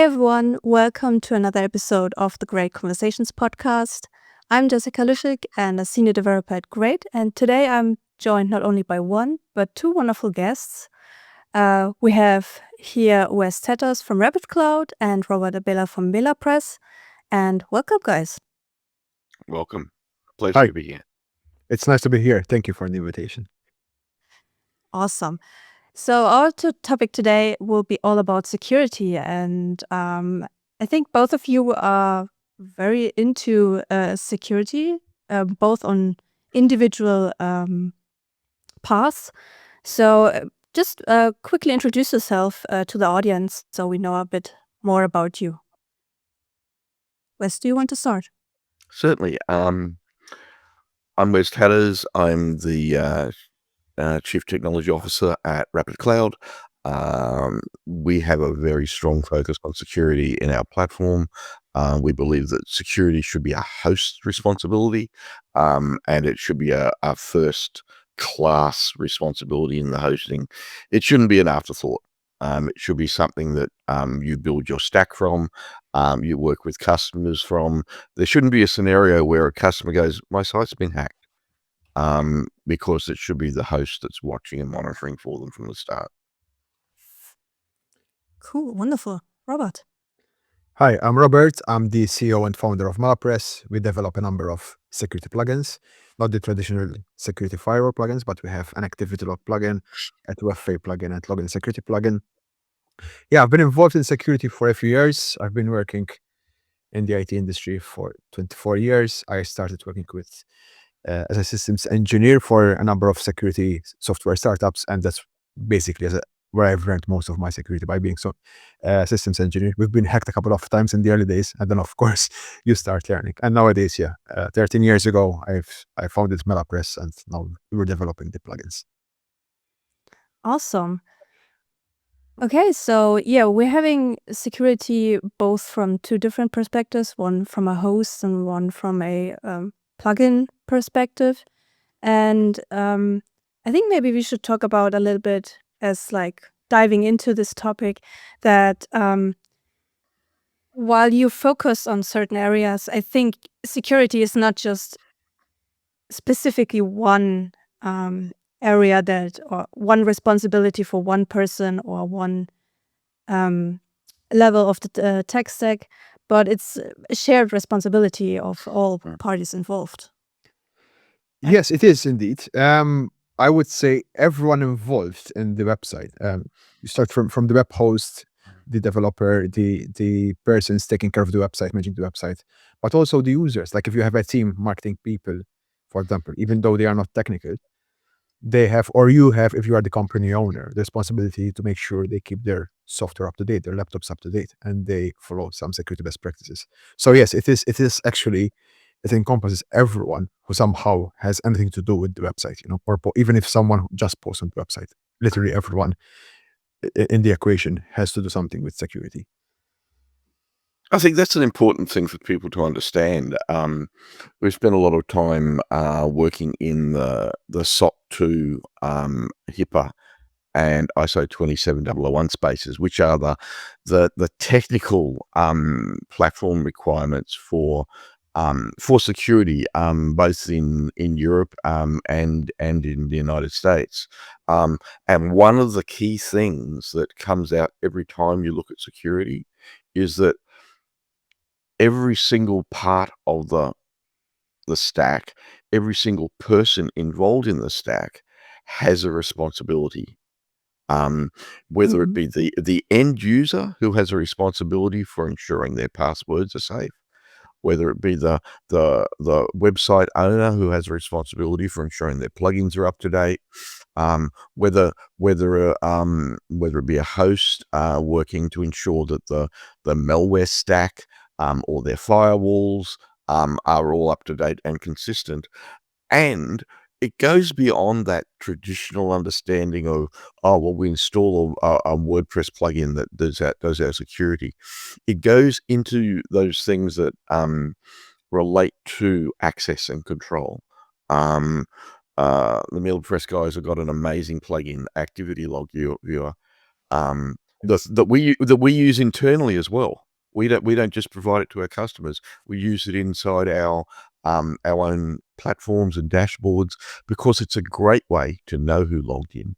everyone, welcome to another episode of the Greyd Conversations podcast. I'm Jessica Luschig and a senior developer at Greyd, and today I'm joined not only by one, but two wonderful guests. We have here Wes Tetters from Rapid Cloud and Robert Abela from MailerPress. And welcome, guys. Welcome. Pleasure Hi. to be here. It's nice to be here. Thank you for the invitation. Awesome. So our topic today will be all about security, and I think both of you are very into security, both on individual paths. So just quickly introduce yourself to the audience so we know a bit more about you. Wes, do you want to start? Certainly. I'm Wes Tatters. I'm the Chief Technology Officer at Rapid Cloud. We have a very strong focus on security in our platform. We believe that security should be a host responsibility, and it should be a first class responsibility in the hosting. It shouldn't be an afterthought. It should be something that you build your stack from, you work with customers from. There shouldn't be a scenario where a customer goes, my site's been hacked. Because it should be the host that's watching and monitoring for them from the start. Cool, wonderful. Robert. Hi, I'm Robert. I'm the CEO and founder of MailerPress. We develop a number of security plugins, not the traditional security firewall plugins, but we have an activity log plugin, a 2FA plugin, and login security plugin. Yeah, I've been involved in security for a few years. I've been working in the IT industry for 24 years. I started working with as a systems engineer for a number of security software startups, and that's basically where I've learned most of my security, by being systems engineer. We've been hacked a couple of times in the early days, and then of course you start learning. And nowadays, 13 years ago, I founded MailerPress, and now we're developing the plugins. Awesome. Okay, so we're having security both from two different perspectives, one from a host and one from a plugin perspective. And I think maybe we should talk about a little bit as like diving into this topic that while you focus on certain areas, I think security is not just specifically one area or one responsibility for one person or one level of the tech stack, but it's a shared responsibility of all parties involved. Yes, it is indeed. I would say everyone involved in the website. You start from the web host, the developer, the persons taking care of the website, managing the website, but also the users. Like if you have a team, marketing people, for example, even though they are not technical, they have, or you have, if you are the company owner, the responsibility to make sure they keep their software up to date, their laptops up to date, and they follow some security best practices. So yes, it is actually, it encompasses everyone who somehow has anything to do with the website, or even if someone just posts on the website, literally everyone in the equation has to do something with security. I think that's an important thing for people to understand. We've spent a lot of time working in the SOC 2 HIPAA and ISO 27001 spaces, which are the technical platform requirements for security, both in Europe and in the United States. And one of the key things that comes out every time you look at security is that every single part of the stack, every single person involved in the stack has a responsibility. Whether it be the end user who has a responsibility for ensuring their passwords are safe, whether it be the website owner who has a responsibility for ensuring their plugins are up to date, whether it be a host working to ensure that the malware stack or their firewalls are all up to date and consistent. And it goes beyond that traditional understanding of, we install a WordPress plugin that does our security. It goes into those things that relate to access and control. The MailerPress guys have got an amazing plugin, Activity Log Viewer, that we use internally as well. We don't just provide it to our customers. We use it inside our own platforms and dashboards, because it's a great way to know who logged in,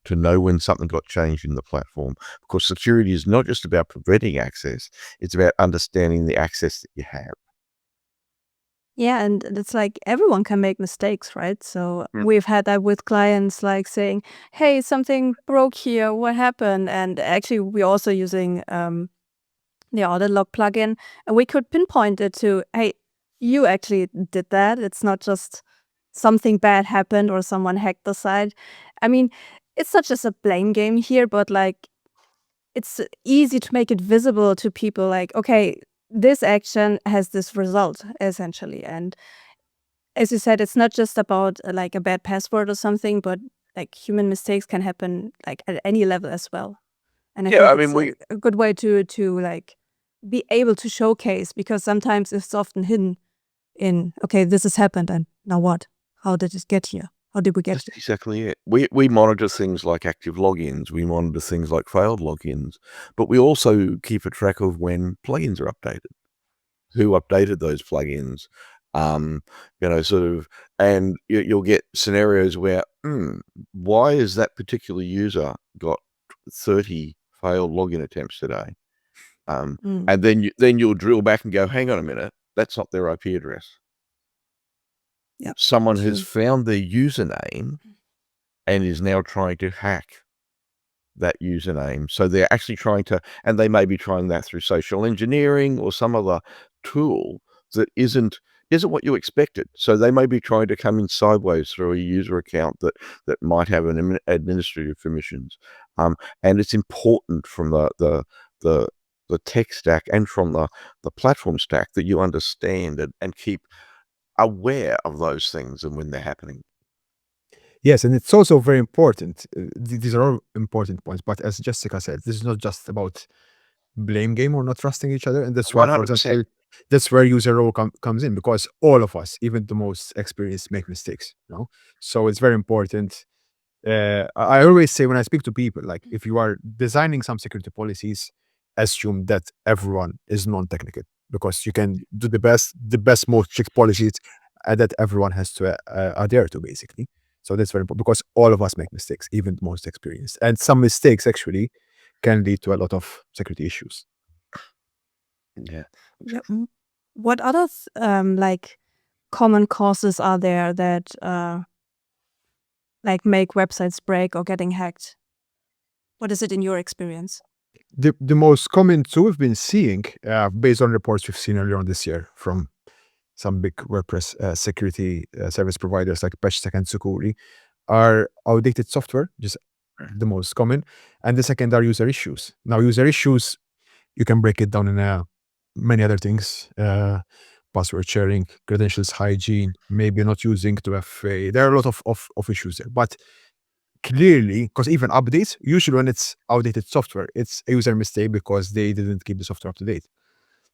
to know when something got changed in the platform. Because security is not just about preventing access; it's about understanding the access that you have. Yeah, and it's like everyone can make mistakes, right? So Mm. we've had that with clients like saying, "Hey, something broke here. What happened?" And actually, we're also using the audit log plugin, and we could pinpoint it to, "Hey, you actually did that. It's not just something bad happened or someone hacked the site." I mean, it's not just a blame game here, but like it's easy to make it visible to people. Like, okay, this action has this result essentially, and as you said, it's not just about like a bad password or something, but like human mistakes can happen like at any level as well. And I Yeah, think I it's mean, a good way to like be able to showcase, because sometimes it's often hidden in, okay, this has happened and now what? How did it get here? How did we get that's here? exactly it. We monitor things like active logins, we monitor things like failed logins, but we also keep a track of when plugins are updated, who updated those plugins, sort of, and you'll get scenarios where, why is that particular user got 30 failed login attempts today? Mm, And then you'll drill back and go, hang on a minute, that's not their IP address. yeah, Someone has true. found their username and is now trying to hack that username. So they're actually trying to, and they may be trying that through social engineering or some other tool that isn't what you expected. So they may be trying to come in sideways through a user account that might have an administrative permissions. And it's important from the tech stack and from the platform stack that you understand and keep aware of those things and when they're happening. Yes, and it's also very important. These are all important points, but as Jessica said, this is not just about blame game or not trusting each other. And that's why, for 100%. example, that's where user role comes in, because all of us, even the most experienced, make mistakes. So it's very important. I always say when I speak to people, like if you are designing some security policies, assume that everyone is non-technical, because you can do the best, most strict policies that everyone has to adhere to, basically. So that's very important, because all of us make mistakes, even the most experienced, and some mistakes actually can lead to a lot of security issues. Yeah. Yeah. What other like common causes are there that like make websites break or getting hacked? What is it in your experience? The most common two we've been seeing, based on reports we've seen earlier on this year from some big WordPress security service providers like PatchSec and Sucuri, are outdated software, just the most common. And the second are user issues. Now, user issues, you can break it down in many other things. Password sharing, credentials hygiene, maybe not using 2FA. There are a lot of issues there. But clearly, because even updates, usually when it's outdated software, it's a user mistake because they didn't keep the software up to date.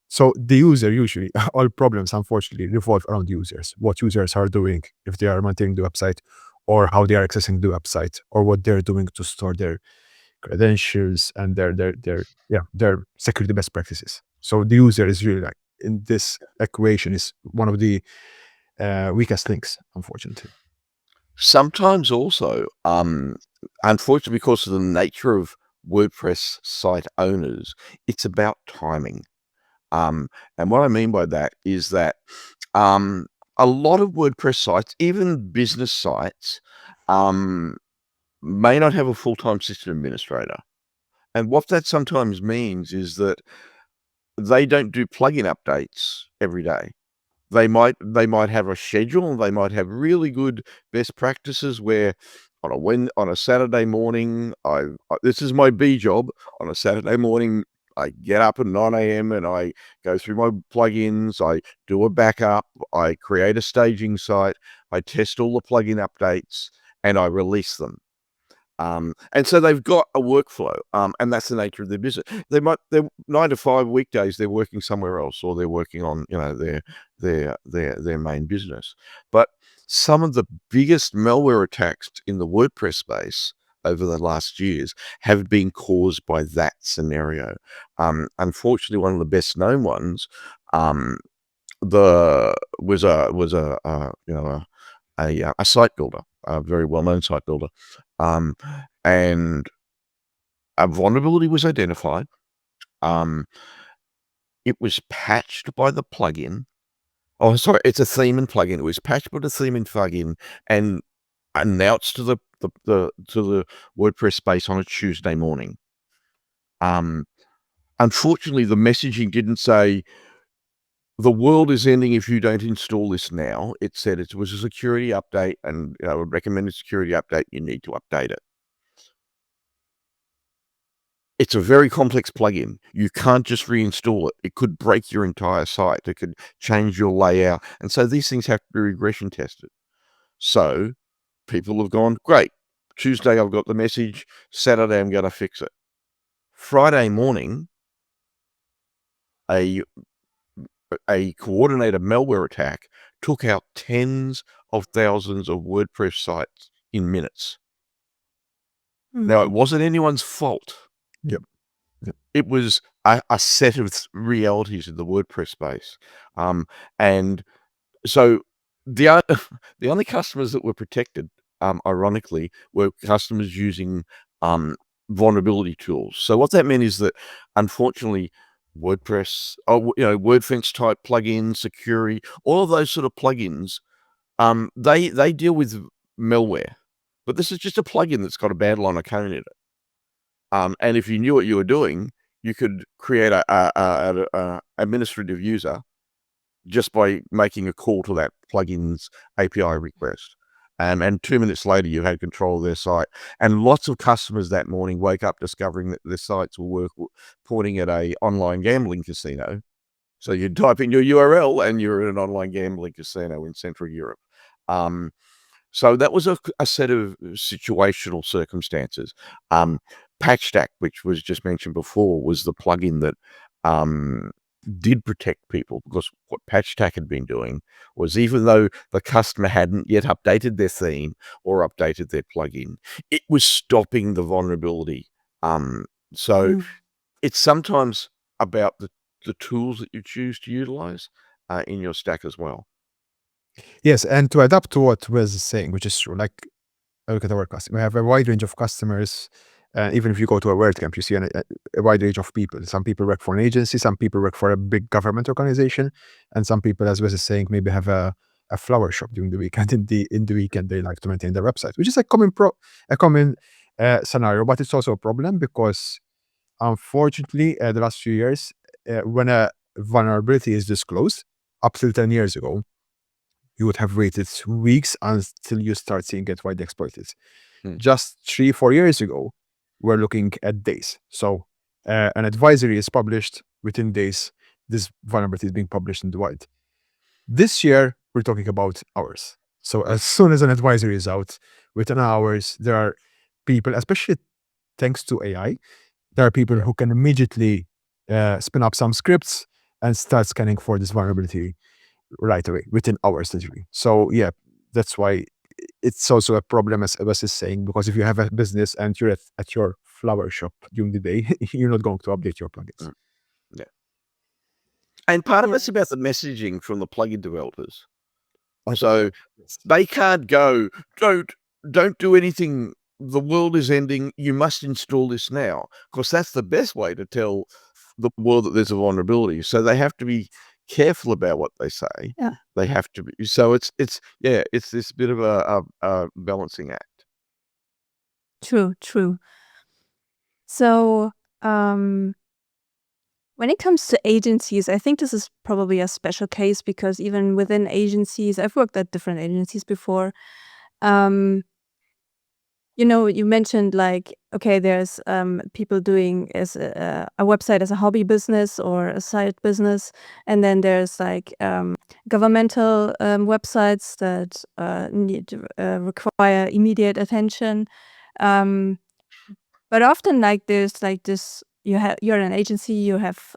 So the user, usually, all problems unfortunately revolve around users, what users are doing, if they are maintaining the website, or how they are accessing the website, or what they're doing to store their credentials and their security best practices. So the user is really, like, in this equation, is one of the weakest links, unfortunately. Sometimes also, unfortunately, because of the nature of WordPress site owners, it's about timing. And what I mean by that is that a lot of WordPress sites, even business sites, may not have a full-time system administrator. And what that sometimes means is that they don't do plugin updates every day. They might have a schedule, they might have really good best practices where on a Saturday morning, this is my B job. On a Saturday morning, I get up at 9 AM and I go through my plugins, I do a backup, I create a staging site, I test all the plugin updates, and I release them. And so they've got a workflow, and that's the nature of their business. They're 9 to 5 weekdays, they're working somewhere else, or they're working on, their main business. But some of the biggest malware attacks in the WordPress space over the last years have been caused by that scenario. Unfortunately, one of the best known ones was a site builder, a very well known site builder, and a vulnerability was identified. It was patched by the plugin. Oh, sorry, it's a theme and plugin. It was patched by the theme and plugin and announced to the WordPress space on a Tuesday morning. Unfortunately, the messaging didn't say the world is ending if you don't install this now. It said it was a security update, and a recommended security update. You need to update it. It's a very complex plugin. You can't just reinstall it. It could break your entire site. It could change your layout. And so these things have to be regression tested. So people have gone, great. Tuesday, I've got the message. Saturday, I'm going to fix it. Friday morning, a coordinated malware attack took out tens of thousands of WordPress sites in minutes. Now, it wasn't anyone's fault. Yep. It was a set of realities in the WordPress space. And so the only customers that were protected, ironically, were customers using vulnerability tools. So what that meant is that, unfortunately, WordPress, WordFence type plugins, security, all of those sort of plugins, they deal with malware. But this is just a plugin that's got a bad line of code in it. And if you knew what you were doing, you could create a administrative user just by making a call to that plugin's API request. And 2 minutes later, you had control of their site. And lots of customers that morning wake up discovering that their sites were pointing at a online gambling casino. So you type in your URL and you're in an online gambling casino in Central Europe. So that was a set of situational circumstances. PatchStack, which was just mentioned before, was the plugin that did protect people, because what PatchStack had been doing was, even though the customer hadn't yet updated their theme or updated their plugin, it was stopping the vulnerability. So it's sometimes about the tools that you choose to utilize in your stack as well. Yes, and to adapt to what Wes is saying, which is true, like, look at our customers. We have a wide range of customers. Even if you go to a WordCamp, you see a wide range of people. Some people work for an agency, some people work for a big government organization, and some people, as Wes is saying, maybe have a flower shop during the weekend. In the weekend, they like to maintain their website, which is a common scenario. But it's also a problem because, unfortunately, the last few years, when a vulnerability is disclosed, up till 10 years ago, you would have waited weeks until you start seeing it widely exploited. Just 3-4 years ago, we're looking at days. So an advisory is published within days. This vulnerability is being published in the wild. This year, we're talking about hours. So as soon as an advisory is out, within hours, there are people, especially thanks to AI, there are people who can immediately spin up some scripts and start scanning for this vulnerability right away, within hours, literally. So yeah, that's why it's also a problem, as Wes is saying, because if you have a business and you're at your flower shop during the day, you're not going to update your plugins. Yeah. And part of it's about the messaging from the plugin developers. So they can't go, don't do anything. The world is ending. You must install this now. Because that's the best way to tell the world that there's a vulnerability. So they have to be careful about what they say. Yeah. They have to be. So it's this bit of a balancing act. True. So, when it comes to agencies, I think this is probably a special case, because even within agencies, I've worked at different agencies before. You mentioned, like, okay, there's people doing as a website as a hobby business or a side business, and then there's like governmental websites that require immediate attention. But often, like, there's like this: you're an agency, you have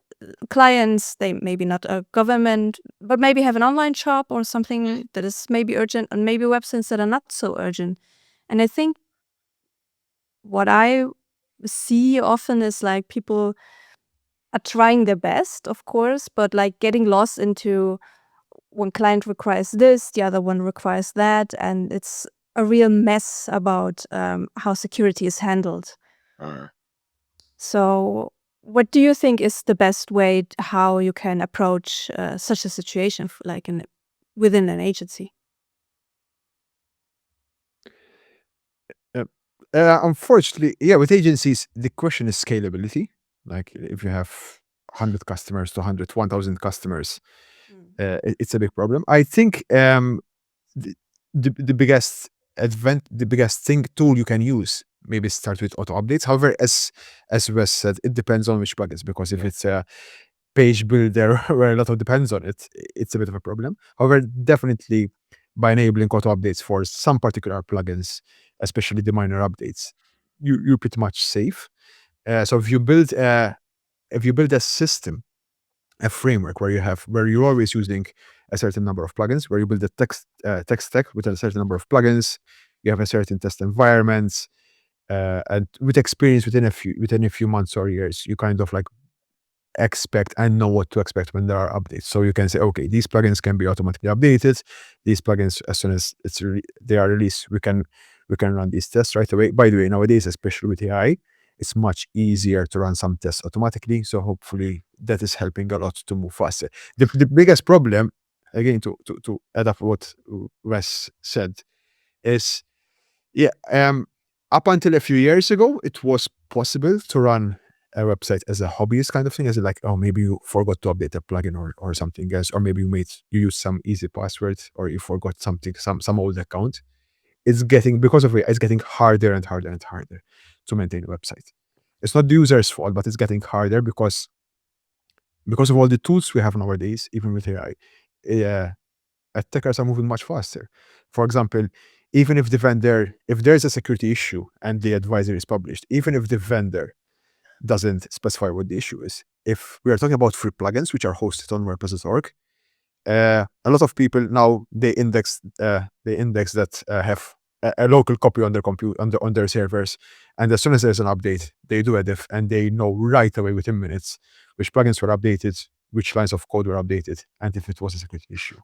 clients. They maybe not a government, but maybe have an online shop or something that is maybe urgent, and maybe websites that are not so urgent. And I think what I see often is like people are trying their best, of course, but like getting lost into one client requires this, the other one requires that, and it's a real mess about how security is handled. So, what do you think is the best way how you can approach such a situation, like within an agency? Unfortunately, yeah, with agencies, the question is scalability. Like if you have 100 customers to 100, 1,000 customers, it's a big problem. I think the, the biggest the biggest tool you can use, maybe start with auto updates. However, as Wes said, it depends on which plugins, because if it's a page builder where a lot of depends on it, it's a bit of a problem. However, definitely by enabling auto updates for some particular plugins, especially the minor updates, you're pretty much safe. So if you build a system, a framework where you're always using a certain number of plugins, where you build a tech stack with a certain number of plugins, you have a certain test environments, and with experience within a few months or years, you kind of like expect and know what to expect when there are updates. So you can say, okay, these plugins can be automatically updated. These plugins, as soon as they are released, we can run these tests right away. By the way, nowadays, especially with AI, it's much easier to run some tests automatically. So hopefully that is helping a lot to move faster. The biggest problem, again, to add up what Wes said, is yeah, up until a few years ago, it was possible to run a website as a hobbyist kind of thing, as like, oh, maybe you forgot to update a plugin or something else, or maybe you used some easy password, or you forgot something, some old account. It's getting, because of it, it's getting harder and harder and harder to maintain a website. It's not the user's fault, but it's getting harder because of all the tools we have nowadays, even with AI. Attackers are moving much faster. For example, even if if there's a security issue and the advisory is published, even if the vendor doesn't specify what the issue is, if we are talking about free plugins which are hosted on WordPress.org, a lot of people now they index that have a local copy on their on their servers, and as soon as there's an update, they do a diff and they know right away within minutes which plugins were updated, which lines of code were updated, and if it was a security issue.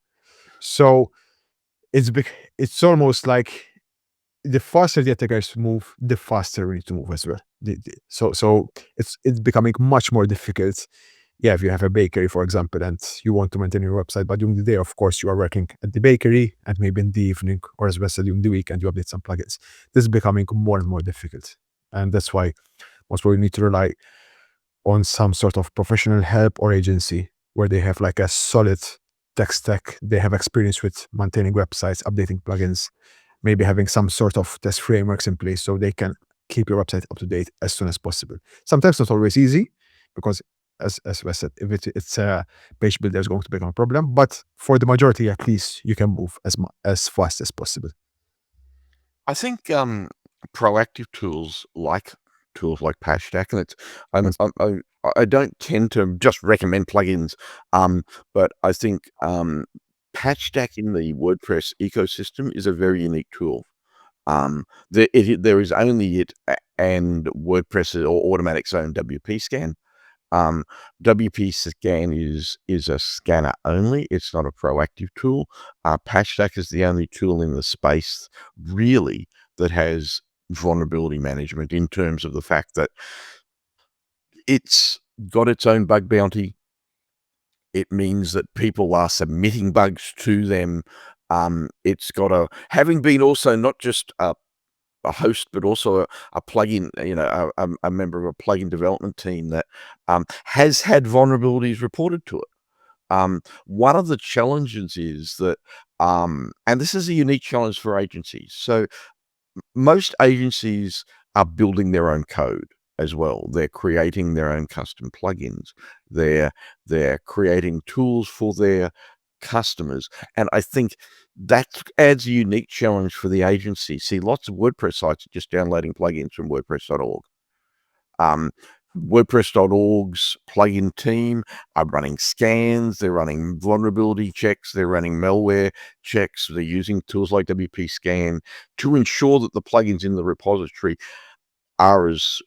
So it's almost like the faster the attackers move, the faster we need to move as well. So it's becoming much more difficult. Yeah, if you have a bakery, for example, and you want to maintain your website, but during the day, of course, you are working at the bakery, and maybe in the evening, or as well as during the weekend, you update some plugins. This is becoming more and more difficult, and that's why most probably need to rely on some sort of professional help or agency where they have like a solid tech stack. They have experience with maintaining websites, updating plugins, maybe having some sort of test frameworks in place so they can keep your website up to date as soon as possible. Sometimes not always easy, because as Wes said, if it's a page builder is going to become a problem, but for the majority, at least, you can move as fast as possible. I think proactive tools like Patch Stack, and I don't tend to just recommend plugins, but I think Patch Stack in the WordPress ecosystem is a very unique tool. There is only it and WordPress or Automatic's own WP scan. WP scan is a scanner only. It's not a proactive tool. Patch Stack is the only tool in the space really that has vulnerability management, in terms of the fact that it's got its own bug bounty. It means that people are submitting bugs to them. It's got having been also not just a host, but also a plugin, a member of a plugin development team that has had vulnerabilities reported to it. One of the challenges is that, and this is a unique challenge for agencies. So most agencies are building their own code as well. They're creating their own custom plugins. They're creating tools for their customers. And I think that adds a unique challenge for the agency. See, lots of WordPress sites are just downloading plugins from WordPress.org. WordPress.org's plugin team are running scans, they're running vulnerability checks, they're running malware checks, they're using tools like WP Scan to ensure that the plugins in the repository are as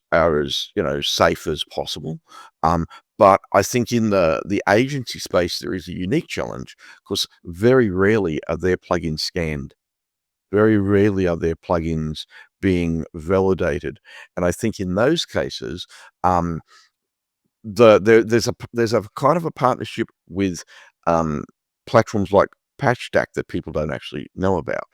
safe as possible. But I think in the agency space there is a unique challenge, because very rarely are their plugins scanned. Very rarely are their plugins being validated, and I think in those cases, there's a kind of a partnership with platforms like PatchStack that people don't actually know about.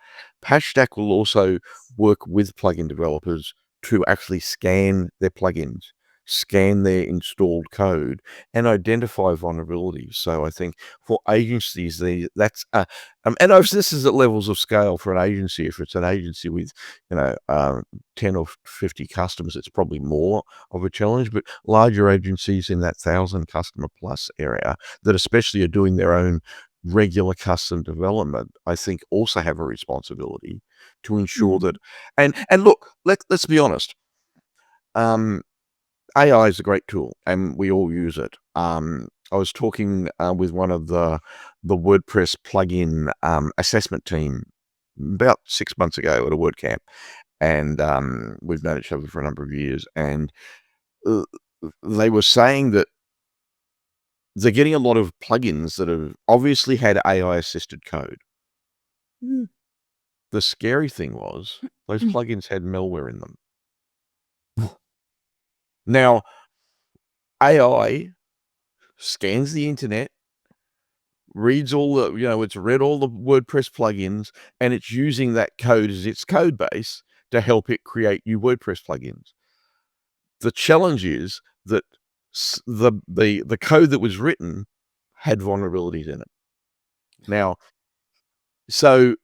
PatchStack will also work with plugin developers to actually scan their plugins, scan their installed code, and identify vulnerabilities. So I think for agencies, that's this is at levels of scale for an agency. If it's an agency with 10 or 50 customers, it's probably more of a challenge. But larger agencies in that 1,000 customer plus area that especially are doing their own regular custom development, I think also have a responsibility to ensure that. And look, let's be honest. AI is a great tool, and we all use it. I was talking with one of the WordPress plugin assessment team about 6 months ago at a WordCamp, and we've known each other for a number of years, and they were saying that they're getting a lot of plugins that have obviously had AI-assisted code. Mm. The scary thing was those plugins had malware in them. Now, AI scans the internet, reads all the, it's read all the WordPress plugins, and it's using that code as its code base to help it create new WordPress plugins. The challenge is that the code that was written had vulnerabilities in it. Now, so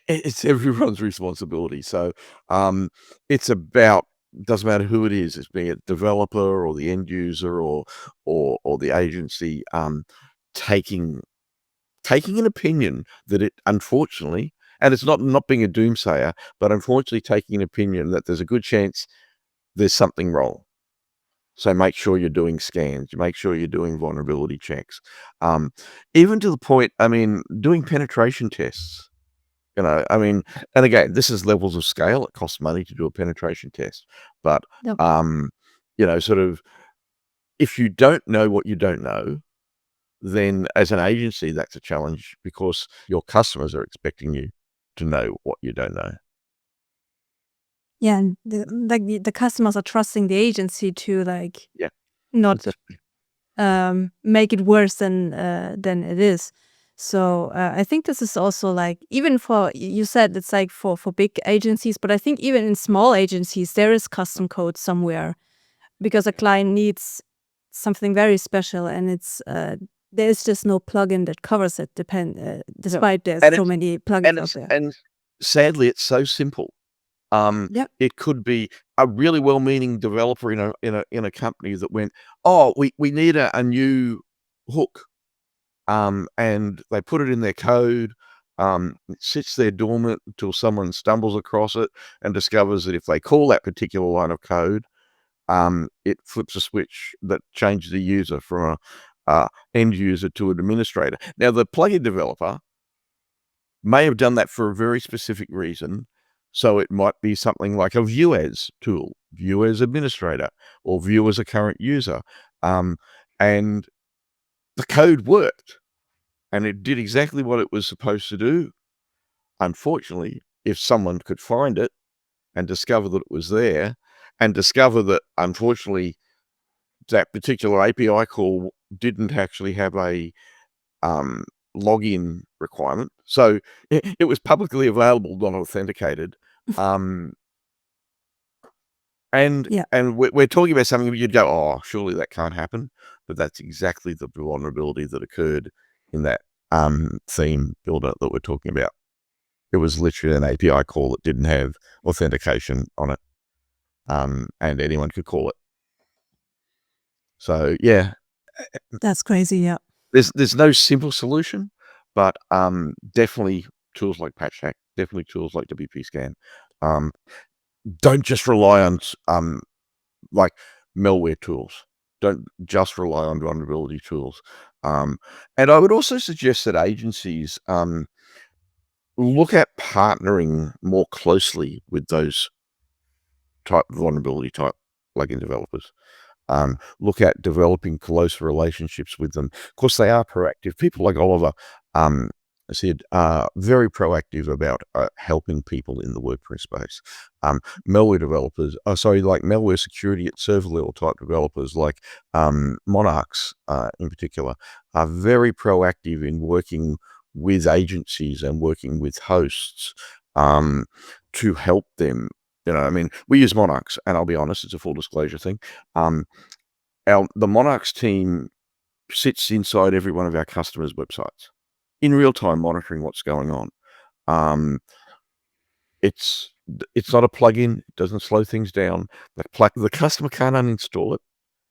it's everyone's responsibility. So it's about, doesn't matter who it is, it's being a developer or the end user or the agency, taking an opinion that it unfortunately, and it's not being a doomsayer, but unfortunately taking an opinion that there's a good chance there's something wrong. So make sure you're doing scans, make sure you're doing vulnerability checks. Even to the point, doing penetration tests. And again, this is levels of scale. It costs money to do a penetration test. But, Yep. sort of, if you don't know what you don't know, then as an agency, that's a challenge, because your customers are expecting you to know what you don't know. Yeah, and the customers are trusting the agency to Yeah. not make it worse than it is. So I think this is also even for, you said it's for big agencies, but I think even in small agencies there is custom code somewhere, because a client needs something very special, and it's there's just no plugin that covers it. Despite there's And so many plugins out there. And sadly, it's so simple. Yep. It could be a really well-meaning developer in a company that went, "Oh, we need a new hook," and they put it in their code. It sits there dormant until someone stumbles across it and discovers that if they call that particular line of code, it flips a switch that changes the user from a end user to an administrator. Now, the plugin developer may have done that for a very specific reason. So it might be something like a view as tool, view as administrator, or view as a current user. And the code worked, and it did exactly what it was supposed to do. Unfortunately, if someone could find it and discover that it was there, and discover that, unfortunately, that particular API call didn't actually have a login requirement. So it was publicly available, not authenticated. And Yeah. we're talking about something you'd go, "Oh, surely that can't happen." But that's exactly the vulnerability that occurred in that theme builder that we're talking about. It was literally an API call that didn't have authentication on it, and anyone could call it. So yeah, That's crazy. Yeah. there's no simple solution, but definitely tools like PatchStack, definitely tools like WP Scan. Don't just rely on like malware tools. Don't just rely on vulnerability tools. And I would also suggest that agencies look at partnering more closely with those type vulnerability type plugin developers. Look at developing closer relationships with them. Of course, they are proactive. People like Oliver said are very proactive about helping people in the WordPress space. Malware developers, like malware security at server level type developers like Monarchs in particular are very proactive in working with agencies and working with hosts to help them. I mean, we use Monarchs, and I'll be honest, it's a full disclosure thing. The Monarchs team sits inside every one of our customers' websites in real time, monitoring what's going on. It's not a plugin; it doesn't slow things down. The customer can't uninstall it.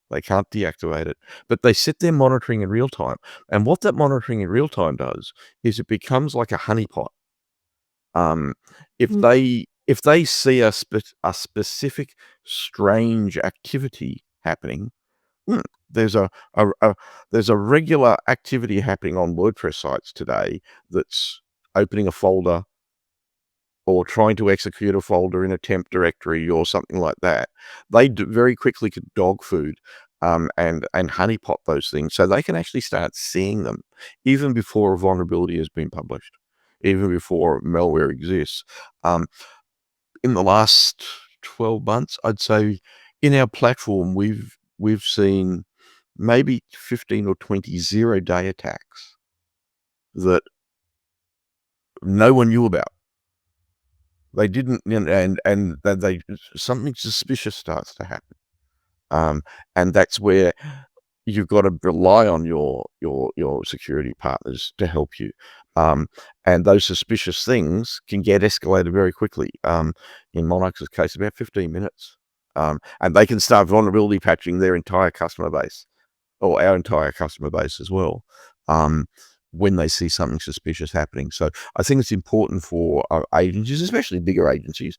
They can't deactivate it, but they sit there monitoring in real time. And what that monitoring in real time does is it becomes like a honeypot. If they see a specific strange activity happening, there's a regular activity happening on WordPress sites today that's opening a folder or trying to execute a folder in a temp directory or something like that. They very quickly could dog food and honeypot those things, so they can actually start seeing them even before a vulnerability has been published, even before malware exists. In the last 12 months, I'd say in our platform, we've seen maybe 15 or 20 zero-day attacks that no one knew about. They didn't, and they something suspicious starts to happen, and that's where you've got to rely on your security partners to help you. And those suspicious things can get escalated very quickly. In Monarch's case, about 15 minutes. And they can start vulnerability patching their entire customer base, or our entire customer base as well, when they see something suspicious happening. So I think it's important for our agencies, especially bigger agencies,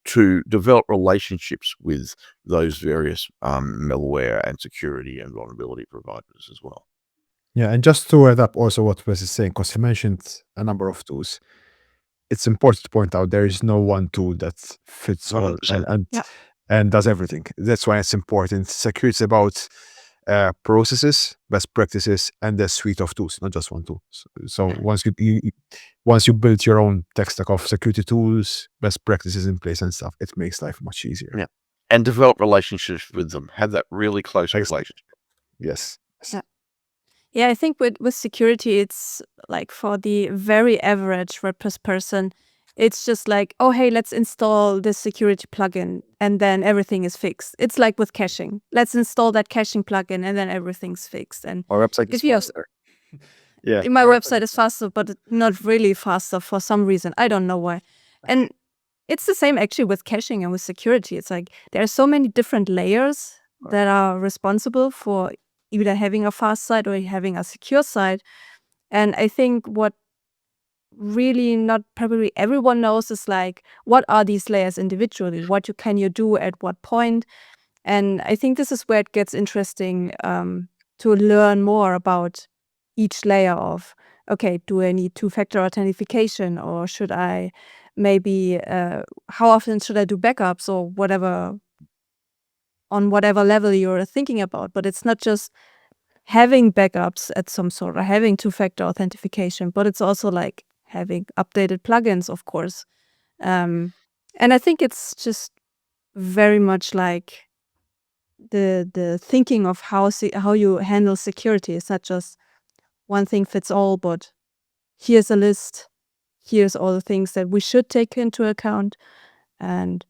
to develop relationships with those various malware and security and vulnerability providers as well. Yeah, and just to add up also what Wes is saying, because he mentioned a number of tools, it's important to point out there is no one tool that fits all 100%. and does everything. That's why it's important. Security is about processes, best practices, and a suite of tools, not just one tool. So once you build your own tech stack of security tools, best practices in place and stuff, it makes life much easier. Yeah, and develop relationships with them. Have that really close relationship. Yes. Yeah, I think with security, it's like for the very average WordPress person, it's just like, oh, hey, let's install this security plugin and then everything is fixed. It's like with caching. Let's install that caching plugin and then everything's fixed. And our website is faster. Yeah, my website is faster, but not really faster for some reason. I don't know why. And it's the same actually with caching and with security. It's like there are so many different layers that are responsible for either having a fast site or having a secure site. And I think what really not probably everyone knows is like, what are these layers individually? What can you do at what point? And I think this is where it gets interesting to learn more about each layer of, okay, do I need two-factor authentication, or should I maybe, how often should I do backups, or whatever, on whatever level you're thinking about. But it's not just having backups at some sort or having two-factor authentication, but it's also like having updated plugins, of course. And I think it's just very much like the thinking of how you handle security. It's not just one thing fits all, but here's a list. Here's all the things that we should take into account. And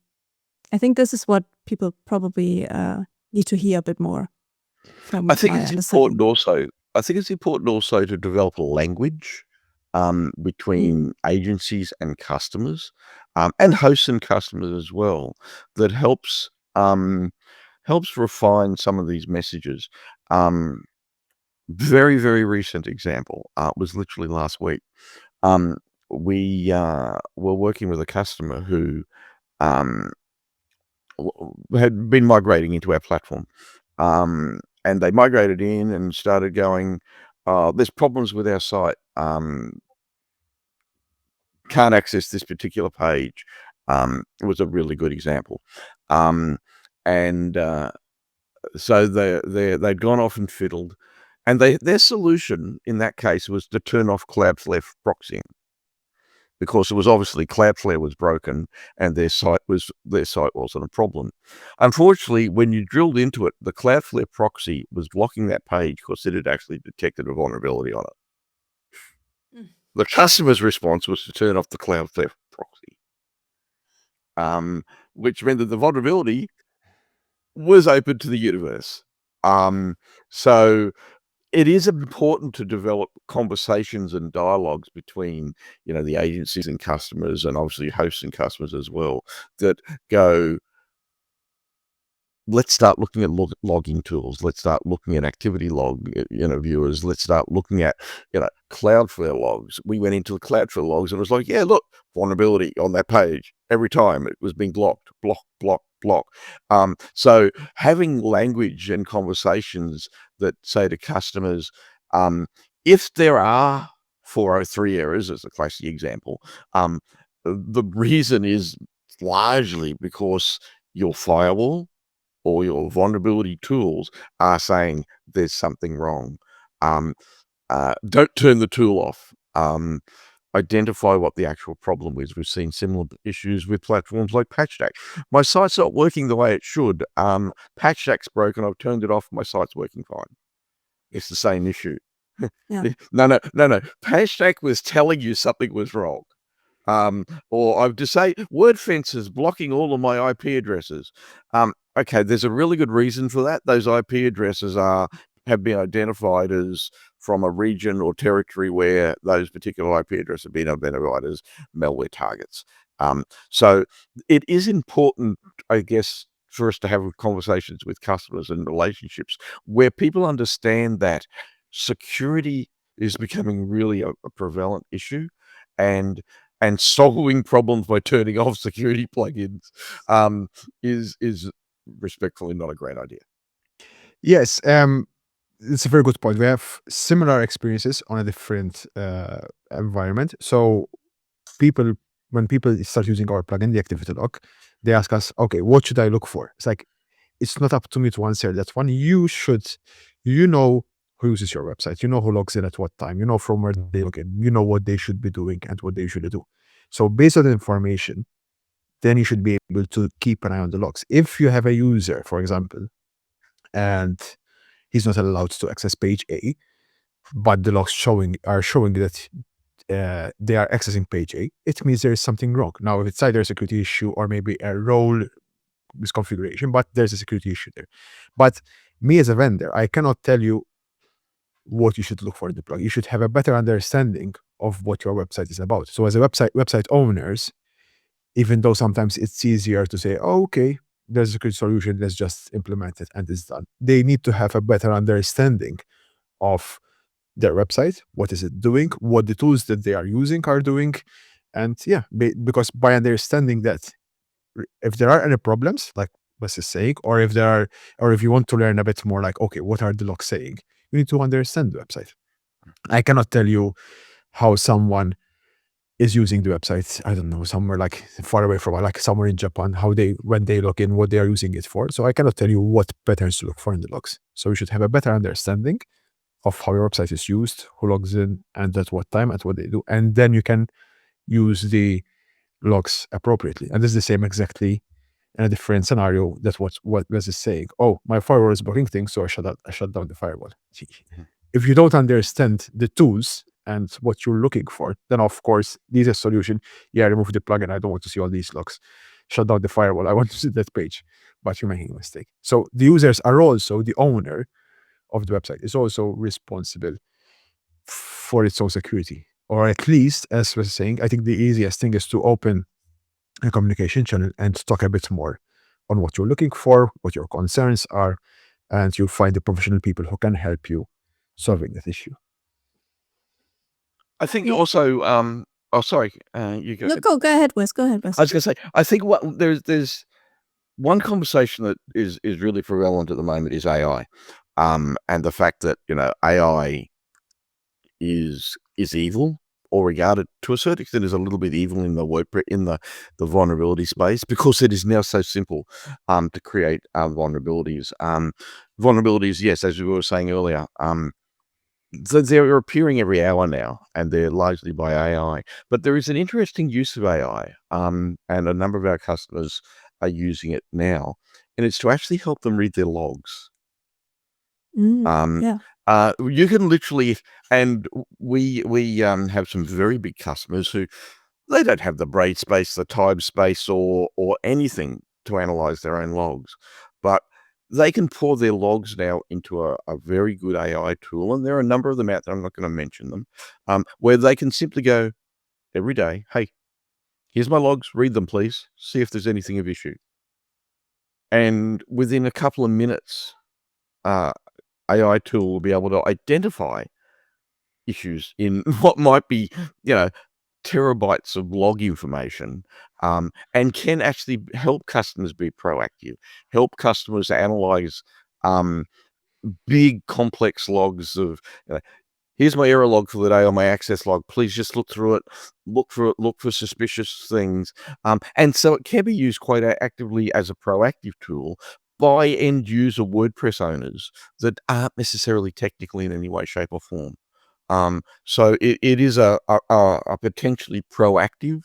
I think this is what people probably need to hear a bit more. I think it's important also. I think it's important also to develop a language between agencies and customers, and hosts and customers as well, that helps refine some of these messages. Very, very recent example was literally last week. We were working with a customer who had been migrating into our platform, and they migrated in and started going, there's problems with our site, can't access this particular page. It was a really good example. So they'd gone off and fiddled, and their solution in that case was to turn off Cloudflare proxying, because it was obviously Cloudflare was broken and their site wasn't a problem. Unfortunately, when you drilled into it, the Cloudflare proxy was blocking that page because it had actually detected a vulnerability on it. The customer's response was to turn off the Cloudflare proxy, which meant that the vulnerability was open to the universe. So it is important to develop conversations and dialogues between, the agencies and customers, and obviously hosts and customers as well, that go, let's start looking at logging tools. Let's start looking at activity log, viewers. Let's start looking at, Cloudflare logs. We went into the Cloudflare logs and it was like, yeah, look, vulnerability on that page. Every time it was being blocked. So having language and conversations that say to customers, if there are 403 errors, as a classic example, the reason is largely because your firewall or your vulnerability tools are saying there's something wrong. Don't turn the tool off. Identify what the actual problem is. We've seen similar issues with platforms like PatchStack. My site's not working the way it should. PatchStack's broken. I've turned it off. My site's working fine. It's the same issue. Yeah. No. PatchStack was telling you something was wrong. Or I've just say word fences blocking all of my IP addresses. Okay, there's a really good reason for that. Those IP addresses have been identified as from a region or territory where those particular IP addresses have been identified as malware targets. So it is important, I guess, for us to have conversations with customers and relationships where people understand that security is becoming really a prevalent issue, and solving problems by turning off security plugins is respectfully not a great idea. Yes, it's a very good point. We have similar experiences on a different environment. So when people start using our plugin, the activity log, they ask us, okay, what should I look for? It's like, it's not up to me to answer that one. You know who uses your website, you know who logs in at what time, you know from where they log in, you know what they should be doing and what they should do. So based on the information, then you should be able to keep an eye on the logs. If you have a user, for example, and he's not allowed to access page A, but the logs are showing that they are accessing page A, it means there is something wrong. Now, if it's either a security issue or maybe a role misconfiguration, but there's a security issue there. But me as a vendor, I cannot tell you what you should look for in the plugin. You should have a better understanding of what your website is about. So as a website owners, even though sometimes it's easier to say, oh, okay, there's a good solution, let's just implement it and it's done. They need to have a better understanding of their website, what is it doing, what the tools that they are using are doing. And yeah, because by understanding that, if there are any problems, like Wes is saying, or if you want to learn a bit more, like, okay, what are the logs saying? You need to understand the website. I cannot tell you how someone is using the website, I don't know, somewhere like far away from, like somewhere in Japan, when they log in, what they are using it for. So I cannot tell you what patterns to look for in the logs. So you should have a better understanding of how your website is used, who logs in, and at what time, at what they do. And then you can use the logs appropriately. And this is the same exactly in a different scenario. That's what Wes is saying. Oh, my firewall is blocking things, so I shut down the firewall. If you don't understand the tools and what you're looking for, then of course, these are solution. Yeah, remove the plugin. I don't want to see all these logs. Shut down the firewall. I want to see that page. But you're making a mistake. So the users are also the owner of the website, is also responsible for its own security. Or at least, as we're saying, I think the easiest thing is to open a communication channel and talk a bit more on what you're looking for, what your concerns are, and you'll find the professional people who can help you solving that issue. I think Yeah. also, sorry, you go. No, go ahead, Wes. Go ahead, Wes. I was going to say, I think there's one conversation that is really prevalent at the moment is AI, and the fact that AI is evil, or regarded to a certain extent as a little bit evil in the vulnerability space, because it is now so simple to create vulnerabilities. Vulnerabilities, yes, as we were saying earlier, they're appearing every hour now, and they're largely by AI. But there is an interesting use of AI, and a number of our customers are using it now, and it's to actually help them read their logs. Yeah. You can literally, and we have some very big customers who they don't have the brain space, the time space, or anything to analyze their own logs, but they can pour their logs now into a very good AI tool, and there are a number of them out there. I'm not going to mention them, where they can simply go every day, hey, here's my logs, read them, please, see if there's anything of issue. And within a couple of minutes, AI tool will be able to identify issues in what might be, terabytes of log information, and can actually help customers be proactive, help customers analyze big complex logs of, here's my error log for the day or my access log. Please just look through it, look for suspicious things. And so it can be used quite actively as a proactive tool by end user WordPress owners that aren't necessarily technical in any way, shape, or form. So it is a potentially proactive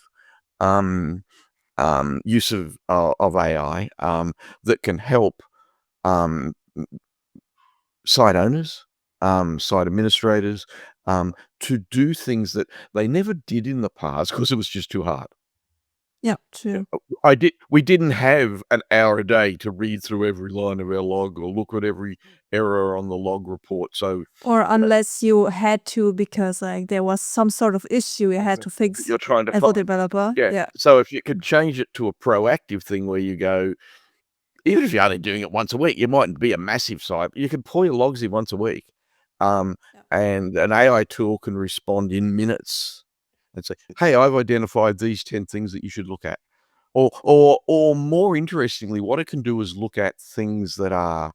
use of AI that can help site owners, site administrators, to do things that they never did in the past because it was just too hard. Yeah, true. We didn't have an hour a day to read through every line of our log or look at every error on the log report. So, Or unless you had to, because like there was some sort of issue you had to fix you're trying to as a find, developer. Yeah. So if you could change it to a proactive thing where you go, even if you're only doing it once a week, you mightn't be a massive site, but you can pull your logs in once a week. Yeah. And an AI tool can respond in minutes and say, hey, I've identified these 10 things that you should look at. Or more interestingly, what it can do is look at things that are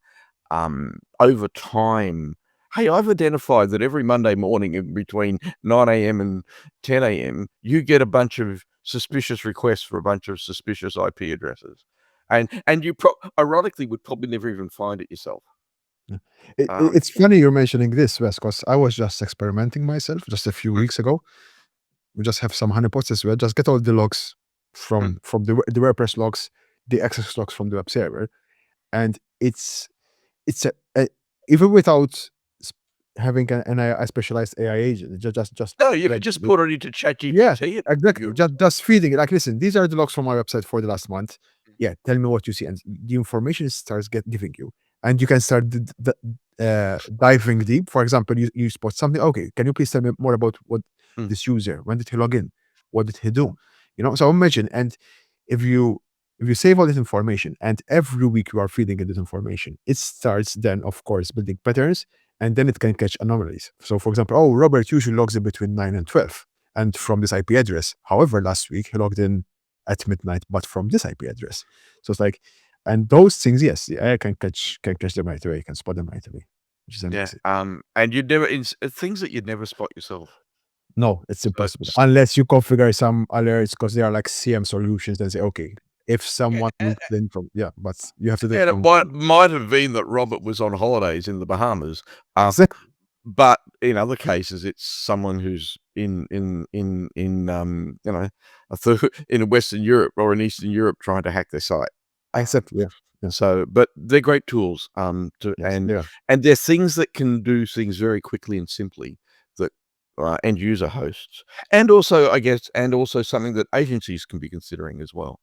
over time. Hey, I've identified that every Monday morning in between 9 a.m. and 10 a.m., you get a bunch of suspicious requests for a bunch of suspicious IP addresses. And you ironically would probably never even find it yourself. It's funny you're mentioning this, Wes, because I was just experimenting myself just a few weeks ago. We just have some honeypots as well. Just get all the logs from the WordPress logs, the access logs from the web server, and it's a even without having a specialized AI agent, just No, you can just put it into ChatGPT. yeah, exactly. Just feeding it. Like, listen, these are the logs from my website for the last month. Yeah, tell me what you see, and the information starts giving you, and you can start diving deep. For example, you spot something. Okay, can you please tell me more about what this user? When did he log in? What did he do? So imagine, and if you save all this information, and every week you are feeding it this information, it starts then, of course, building patterns, and then it can catch anomalies. So, for example, oh, Robert usually logs in between 9 and 12, and from this IP address. However, last week he logged in at midnight, but from this IP address. So it's like, and those things, yes, the AI can catch them right away, can spot them right away, which is amazing. And you'd never things that you'd never spot yourself. No, it's impossible unless you configure some alerts, because they are like CM solutions that say, okay, if someone looked in from, but you have to do it. And it might have been that Robert was on holidays in the Bahamas, but in other cases, it's someone who's in Western Europe or in Eastern Europe trying to hack their site. Exactly. Yeah. So, but they're great tools. And they're things that can do things very quickly and simply that end user hosts, and also, I guess, something that agencies can be considering as well.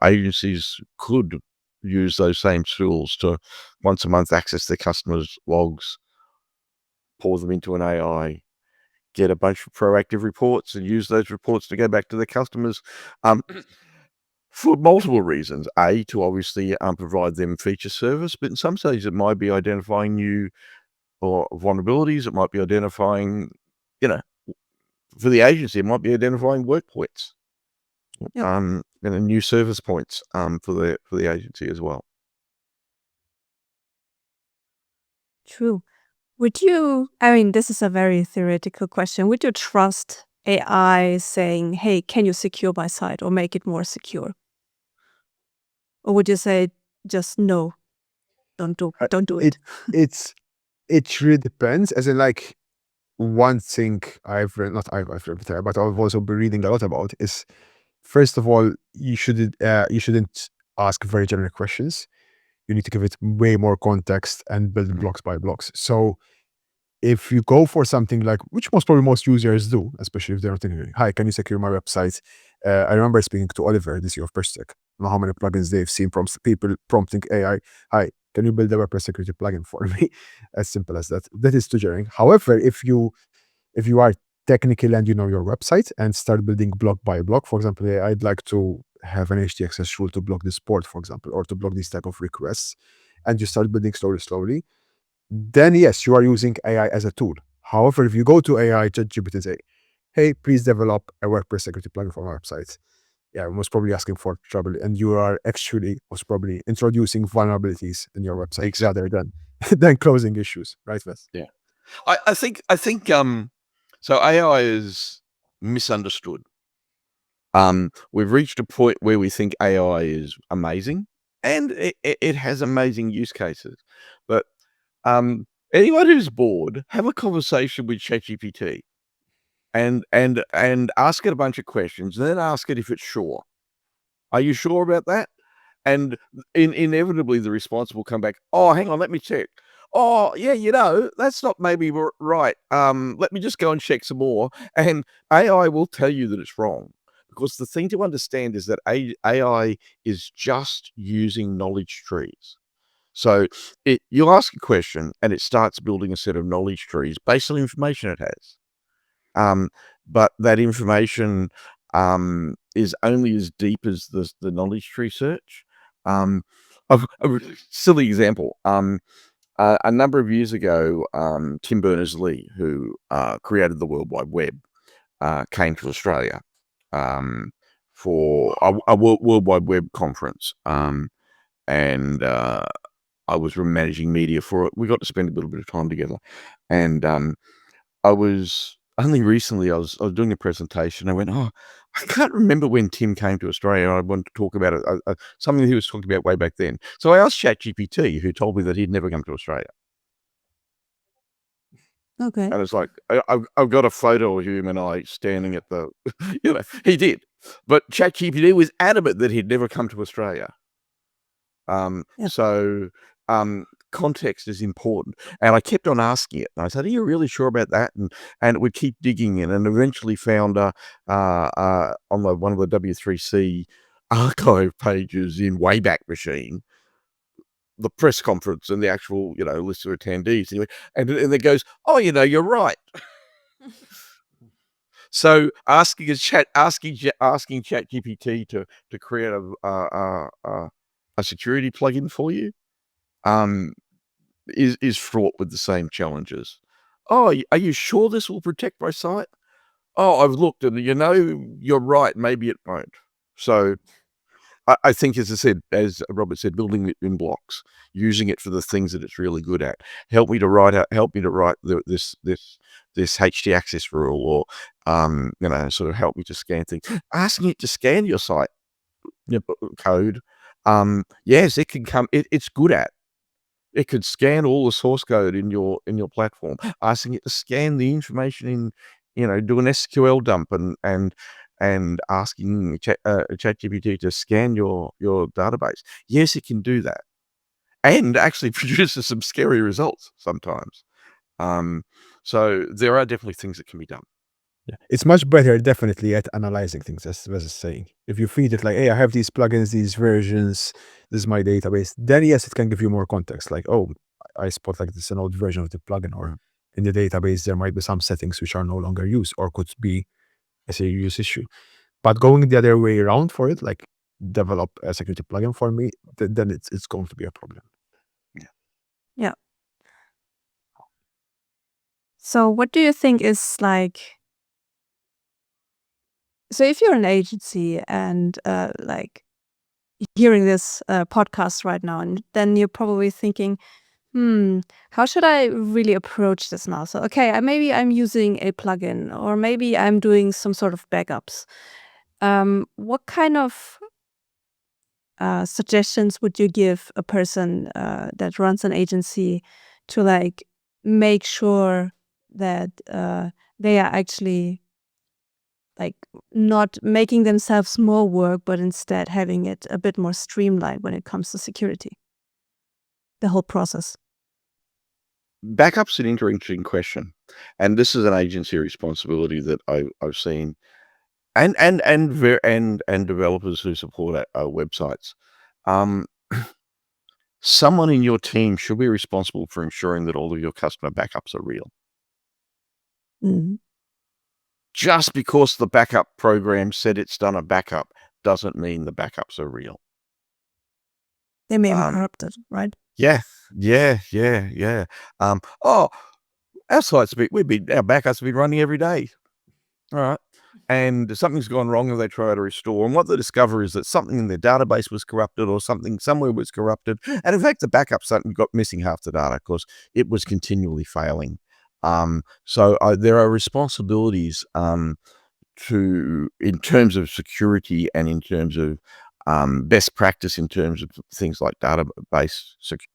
Agencies could use those same tools to once a month access their customers' logs, pour them into an AI, get a bunch of proactive reports, and use those reports to go back to their customers for multiple reasons. A, to obviously provide them feature service, but in some stages it might be identifying new or vulnerabilities. It might be identifying, for the agency, it might be identifying work points. And new service points for the agency as well. True. Would you, I mean, this is a very theoretical question. Would you trust AI saying, hey, can you secure my site or make it more secure? Or would you say just no, don't do it? It really depends. As in, like, one thing I've read, not I've read there, but I've also been reading a lot about is, first of all, you shouldn't ask very generic questions. You need to give it way more context and build blocks by blocks. So if you go for something like, which most users do, especially if they're thinking, hi, can you secure my website? I remember speaking to Oliver this year of Perstech. I don't know how many plugins they've seen from people prompting AI, hi, can you build a WordPress security plugin for me? As simple as that. That is too generic. However, if you are technical and you know your website and start building block by block, for example, hey, I'd like to have an HTXS rule to block this port, for example, or to block these type of requests, and you start building slowly, then yes, you are using AI as a tool. However, if you go to AI, ChatGPT and say, hey, please develop a WordPress security plugin for my website, yeah, most probably asking for trouble, and you are actually most probably introducing vulnerabilities in your website rather than closing issues, right, Wes? Yeah. I think so AI is misunderstood. We've reached a point where we think AI is amazing, and it has amazing use cases. But anyone who's bored, have a conversation with ChatGPT and ask it a bunch of questions, and then ask it if it's sure. Are you sure about that? And inevitably, the response will come back, "Oh, hang on, let me check. Oh, yeah, that's not maybe right. Let me just go and check some more." And AI will tell you that it's wrong, because the thing to understand is that AI is just using knowledge trees. So you'll ask a question, and it starts building a set of knowledge trees based on information it has. But that information is only as deep as the knowledge tree search. A really silly example. A number of years ago, Tim Berners-Lee, who created the World Wide Web, came to Australia for a World Wide Web conference. And I was managing media for it. We got to spend a little bit of time together. And I was only recently, I was doing a presentation. I went, oh, I can't remember when Tim came to Australia. I wanted to talk about it, something he was talking about way back then. So I asked ChatGPT, who told me that he'd never come to Australia. Okay. And it's like, I've got a photo of him and I standing at the, he did. But ChatGPT was adamant that he'd never come to Australia. Yeah. So context is important. And I kept on asking it. And I said, are you really sure about that? And it would keep digging in, and eventually found on one of the W3C archive pages in Wayback Machine, the press conference and the actual, list of attendees. And it goes, oh, you're right. So asking ChatGPT to create a security plugin for you is fraught with the same challenges. Oh, are you sure this will protect my site? Oh, I've looked and you're right. Maybe it won't. So I think, as I said, as Robert said, building it in blocks, using it for the things that it's really good at. Help me to write this HT access rule, or sort of help me to scan things. Asking it to scan your site code, yes, it can come. It's good at. It could scan all the source code in your platform. Asking it to scan the information in, do an SQL dump and asking ChatGPT to scan your database. Yes, it can do that, and actually produces some scary results sometimes. So there are definitely things that can be done. Yeah. It's much better, definitely, at analyzing things, as Wes is saying. If you feed it like, hey, I have these plugins, these versions, this is my database, then yes, it can give you more context. Like, oh, I spot like this is an old version of the plugin, or in the database, there might be some settings which are no longer used or could be a serious issue. But going the other way around for it, like develop a security plugin for me, then it's going to be a problem. Yeah. So what do you think is like, so if you're an agency and like hearing this podcast right now, and then you're probably thinking, How should I really approach this now? So, okay, maybe I'm using a plugin, or maybe I'm doing some sort of backups. What kind of suggestions would you give a person that runs an agency to like make sure that they are actually like not making themselves more work, but instead having it a bit more streamlined when it comes to security? The whole process. Backup's an interesting question, and this is an agency responsibility that I've seen, and developers who support our websites. Um, someone in your team should be responsible for ensuring that all of your customer backups are real. Mhm. Just because the backup program said it's done a backup doesn't mean the backups are real. They may be corrupted, right? Yeah. Oh, our sites our backups have been running every day. All right. And something's gone wrong and they try to restore. And what they discover is that something in their database was corrupted, or something somewhere was corrupted. And in fact, the backup suddenly got missing half the data because it was continually failing. So there are responsibilities in terms of security, and in terms of best practice in terms of things like database security.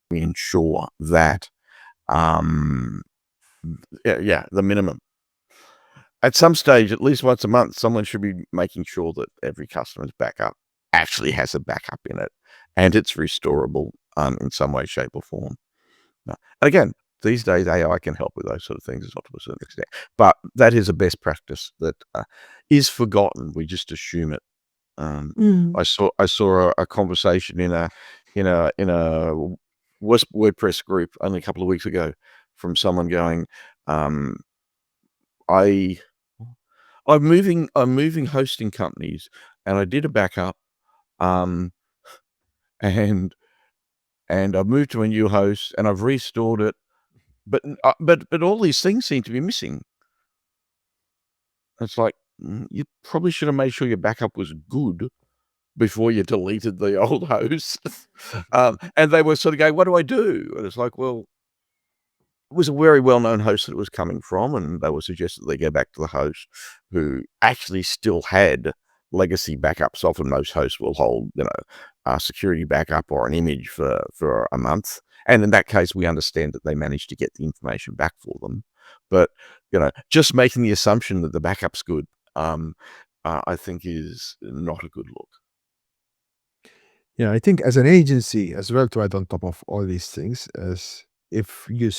We ensure that the minimum. At some stage, at least once a month, someone should be making sure that every customer's backup actually has a backup in it, and it's restorable in some way, shape, or form. And again, these days AI can help with those sort of things, not to a certain extent, but that is a best practice that is forgotten. We just assume it. I saw a conversation in a WordPress group only a couple of weeks ago from someone going, I'm moving hosting companies, and I did a backup, and I've moved to a new host, and I've restored it, but all these things seem to be missing. It's like, you probably should have made sure your backup was good before you deleted the old host. And they were sort of going, "What do I do?" And it's like, well, it was a very well-known host that it was coming from, and they were suggested they go back to the host who actually still had legacy backups. Often most hosts will hold, a security backup or an image for a month. And in that case, we understand that they managed to get the information back for them. But, just making the assumption that the backup's good, I think is not a good look. Yeah, I think as an agency as well, to add on top of all these things, is if you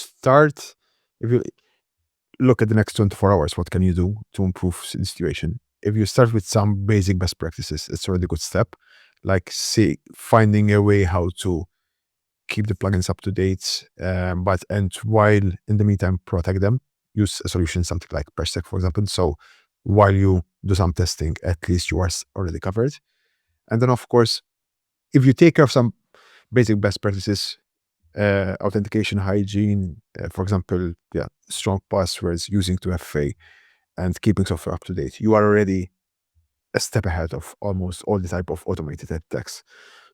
look at the next 24 hours, what can you do to improve the situation? If you start with some basic best practices, it's already a good step. Like, say, finding a way how to keep the plugins up to date, and while in the meantime protect them, use a solution something like PatchTech, for example. So while you do some testing, at least you are already covered. And then, of course, if you take care of some basic best practices, authentication, hygiene, for example, strong passwords, using 2FA, and keeping software up to date, you are already a step ahead of almost all the type of automated attacks.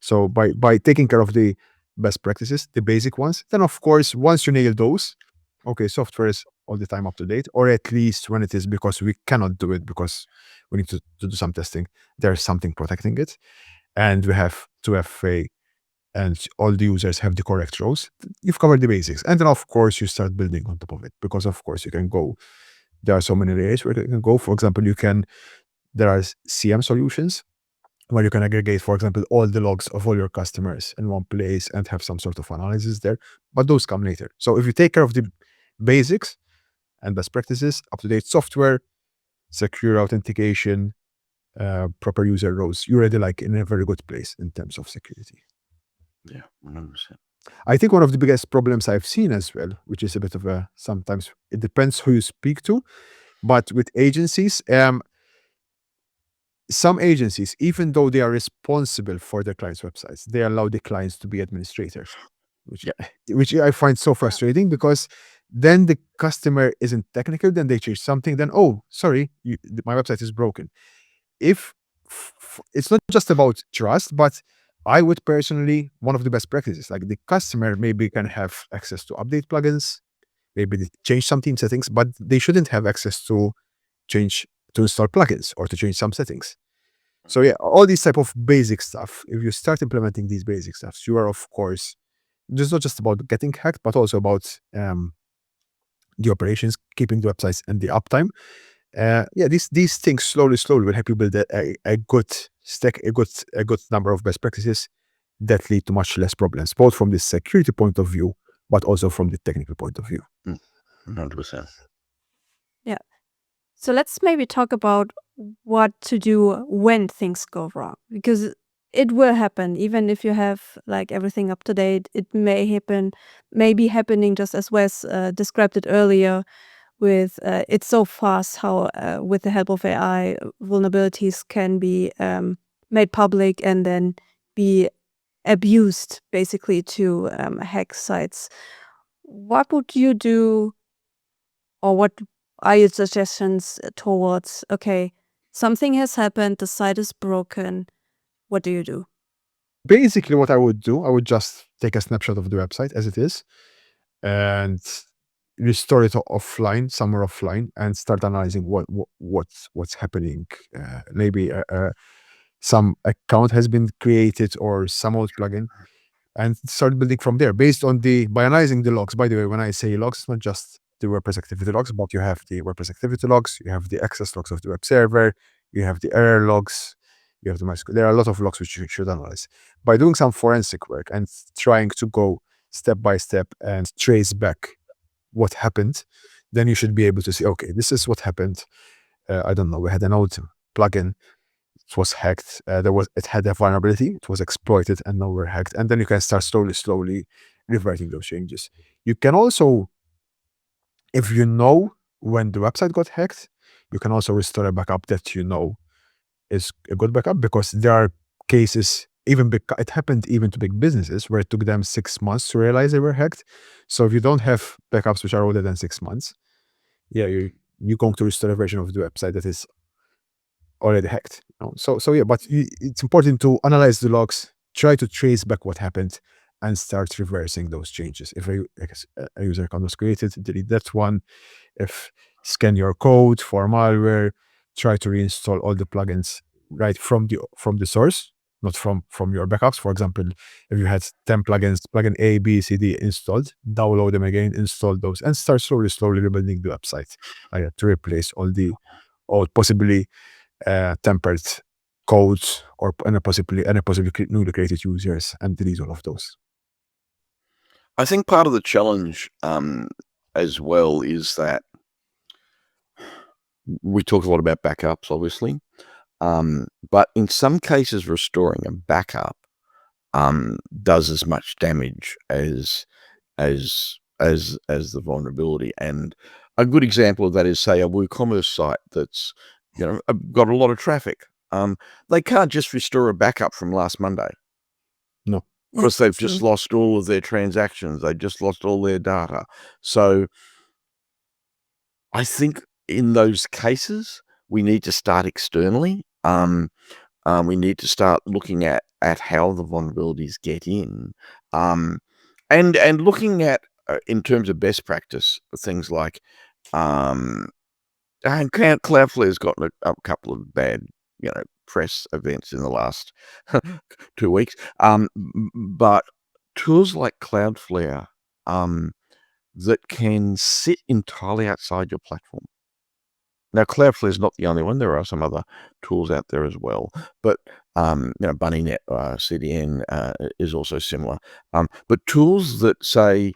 So by taking care of the best practices, the basic ones, then of course, once you nail those, okay, software is all the time up to date, or at least when it is, because we cannot do it because we need to do some testing, there's something protecting it. And we have 2FA, and all the users have the correct roles. You've covered the basics. And then, of course, you start building on top of it, because, of course, you can go. There are so many layers where you can go. For example, there are CM solutions where you can aggregate, for example, all the logs of all your customers in one place and have some sort of analysis there. But those come later. So if you take care of the basics and best practices, up-to-date software, secure authentication, proper user roles, you're already like in a very good place in terms of security. Yeah, 100%. I think one of the biggest problems I've seen as well, which is a bit of sometimes it depends who you speak to, but with agencies, some agencies, even though they are responsible for their clients' websites, they allow the clients to be administrators, which I find so frustrating, because then the customer isn't technical, then they change something, then, oh, sorry, my website is broken. If it's not just about trust, but I would personally, one of the best practices, like the customer maybe can have access to update plugins, maybe they change some theme settings, but they shouldn't have access to install plugins or to change some settings. So yeah, all these type of basic stuff, if you start implementing these basic stuff, you are, of course, it's not just about getting hacked, but also about the operations, keeping the websites and the uptime. Yeah, these things slowly will help you build a good stack, a good number of best practices that lead to much less problems, both from the security point of view, but also from the technical point of view. 100%. Yeah. So let's maybe talk about what to do when things go wrong, because it will happen. Even if you have like everything up to date, it may be happening just as Wes described it earlier. With it's so fast how with the help of AI, vulnerabilities can be made public and then be abused basically to hack sites. What would you do, or what are your suggestions towards, okay, something has happened, the site is broken, what do you do? Basically, what I would do, I would just take a snapshot of the website as it is and restore it offline, somewhere offline, and start analyzing what's happening. Maybe some account has been created or some old plugin, and start building from there based on by analyzing the logs. By the way, when I say logs, it's not just the WordPress activity logs, but you have the WordPress activity logs, you have the access logs of the web server, you have the error logs, you have the MySQL. There are a lot of logs which you should analyze. By doing some forensic work and trying to go step by step and trace back what happened, then you should be able to see, okay, this is what happened. I don't know, we had an old plugin, it was hacked. It had a vulnerability, it was exploited, and now we're hacked. And then you can start slowly reverting those changes. You can also, if you know when the website got hacked, you can also restore a backup that you know is a good backup, because there are cases, it happened even to big businesses where it took them 6 months to realize they were hacked. So if you don't have backups which are older than 6 months, yeah, you're going to restore a version of the website that is already hacked. So yeah, but it's important to analyze the logs, try to trace back what happened, and start reversing those changes. If a user account was created, delete that one. If scan your code for malware, try to reinstall all the plugins right from the source, not from your backups. For example, if you had 10 plugins, plugin A, B, C, D installed, download them again, install those, and start slowly rebuilding the website to replace all the possibly tempered codes or possibly newly created users, and delete all of those. I think part of the challenge as well is that we talk a lot about backups, obviously, but in some cases, restoring a backup does as much damage as the vulnerability. And a good example of that is, say, a WooCommerce site that's got a lot of traffic. They can't just restore a backup from last Monday. No. Because they've just lost all of their transactions. They just lost all their data. So I think in those cases, we need to start externally. We need to start looking at how the vulnerabilities get in, and looking at in terms of best practice things like, and Cloudflare's gotten a couple of bad, press events in the last 2 weeks. But tools like Cloudflare that can sit entirely outside your platform. Now, Cloudflare is not the only one. There are some other tools out there as well. But, BunnyNet CDN is also similar. But tools that say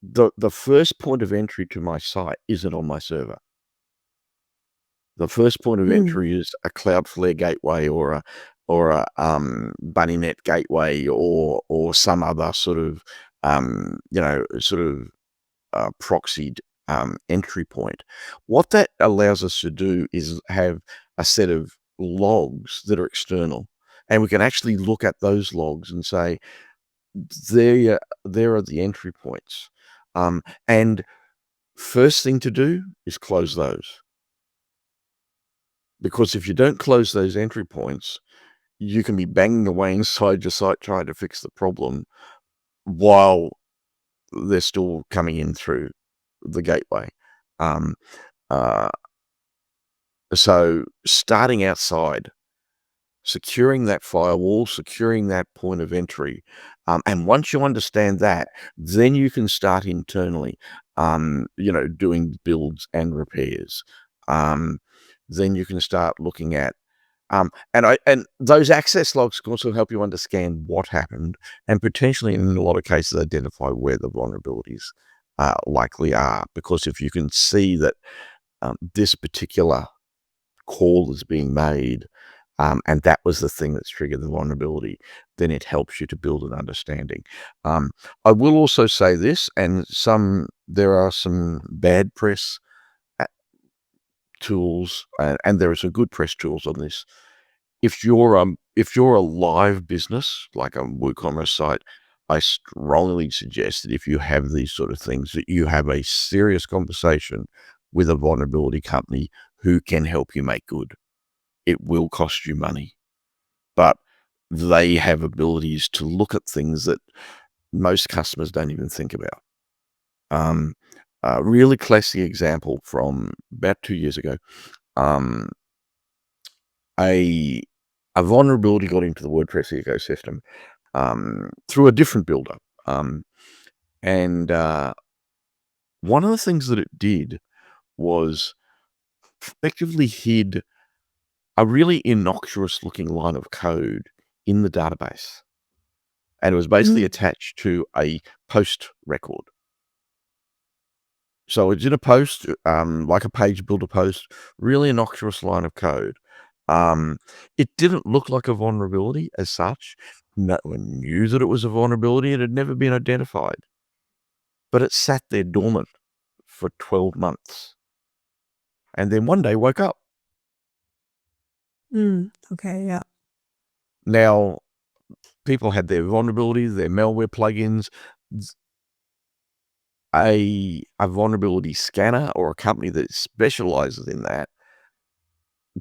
the first point of entry to my site isn't on my server. The first point of entry is a Cloudflare gateway or a BunnyNet gateway or some other sort of proxied entry point. What that allows us to do is have a set of logs that are external, and we can actually look at those logs and say, there are the entry points. And first thing to do is close those. Because if you don't close those entry points, you can be banging away inside your site trying to fix the problem while they're still coming in through the gateway. So starting outside, securing that firewall, securing that point of entry, and once you understand that, then you can start internally, doing builds and repairs. Then you can start looking at, and those access logs can also help you understand what happened, and potentially in a lot of cases identify where the vulnerabilities likely are. Because if you can see that this particular call is being made, and that was the thing that's triggered the vulnerability, then it helps you to build an understanding. I will also say this, and there are some bad press tools, and there are some good press tools on this. If you're a live business like a WooCommerce site, I strongly suggest that if you have these sort of things, that you have a serious conversation with a vulnerability company who can help you make good. It will cost you money, but they have abilities to look at things that most customers don't even think about. A really classic example from about 2 years ago, a vulnerability got into the WordPress ecosystem through a different builder. And one of the things that it did was effectively hid a really innocuous looking line of code in the database. And it was basically attached to a post record. So it's in a post, like a page builder post, really innocuous line of code. It didn't look like a vulnerability as such. No one knew that it was a vulnerability. It had never been identified. But it sat there dormant for 12 months. And then one day woke up. Okay, yeah. Now, people had their vulnerabilities, their malware plugins. A vulnerability scanner or a company that specializes in that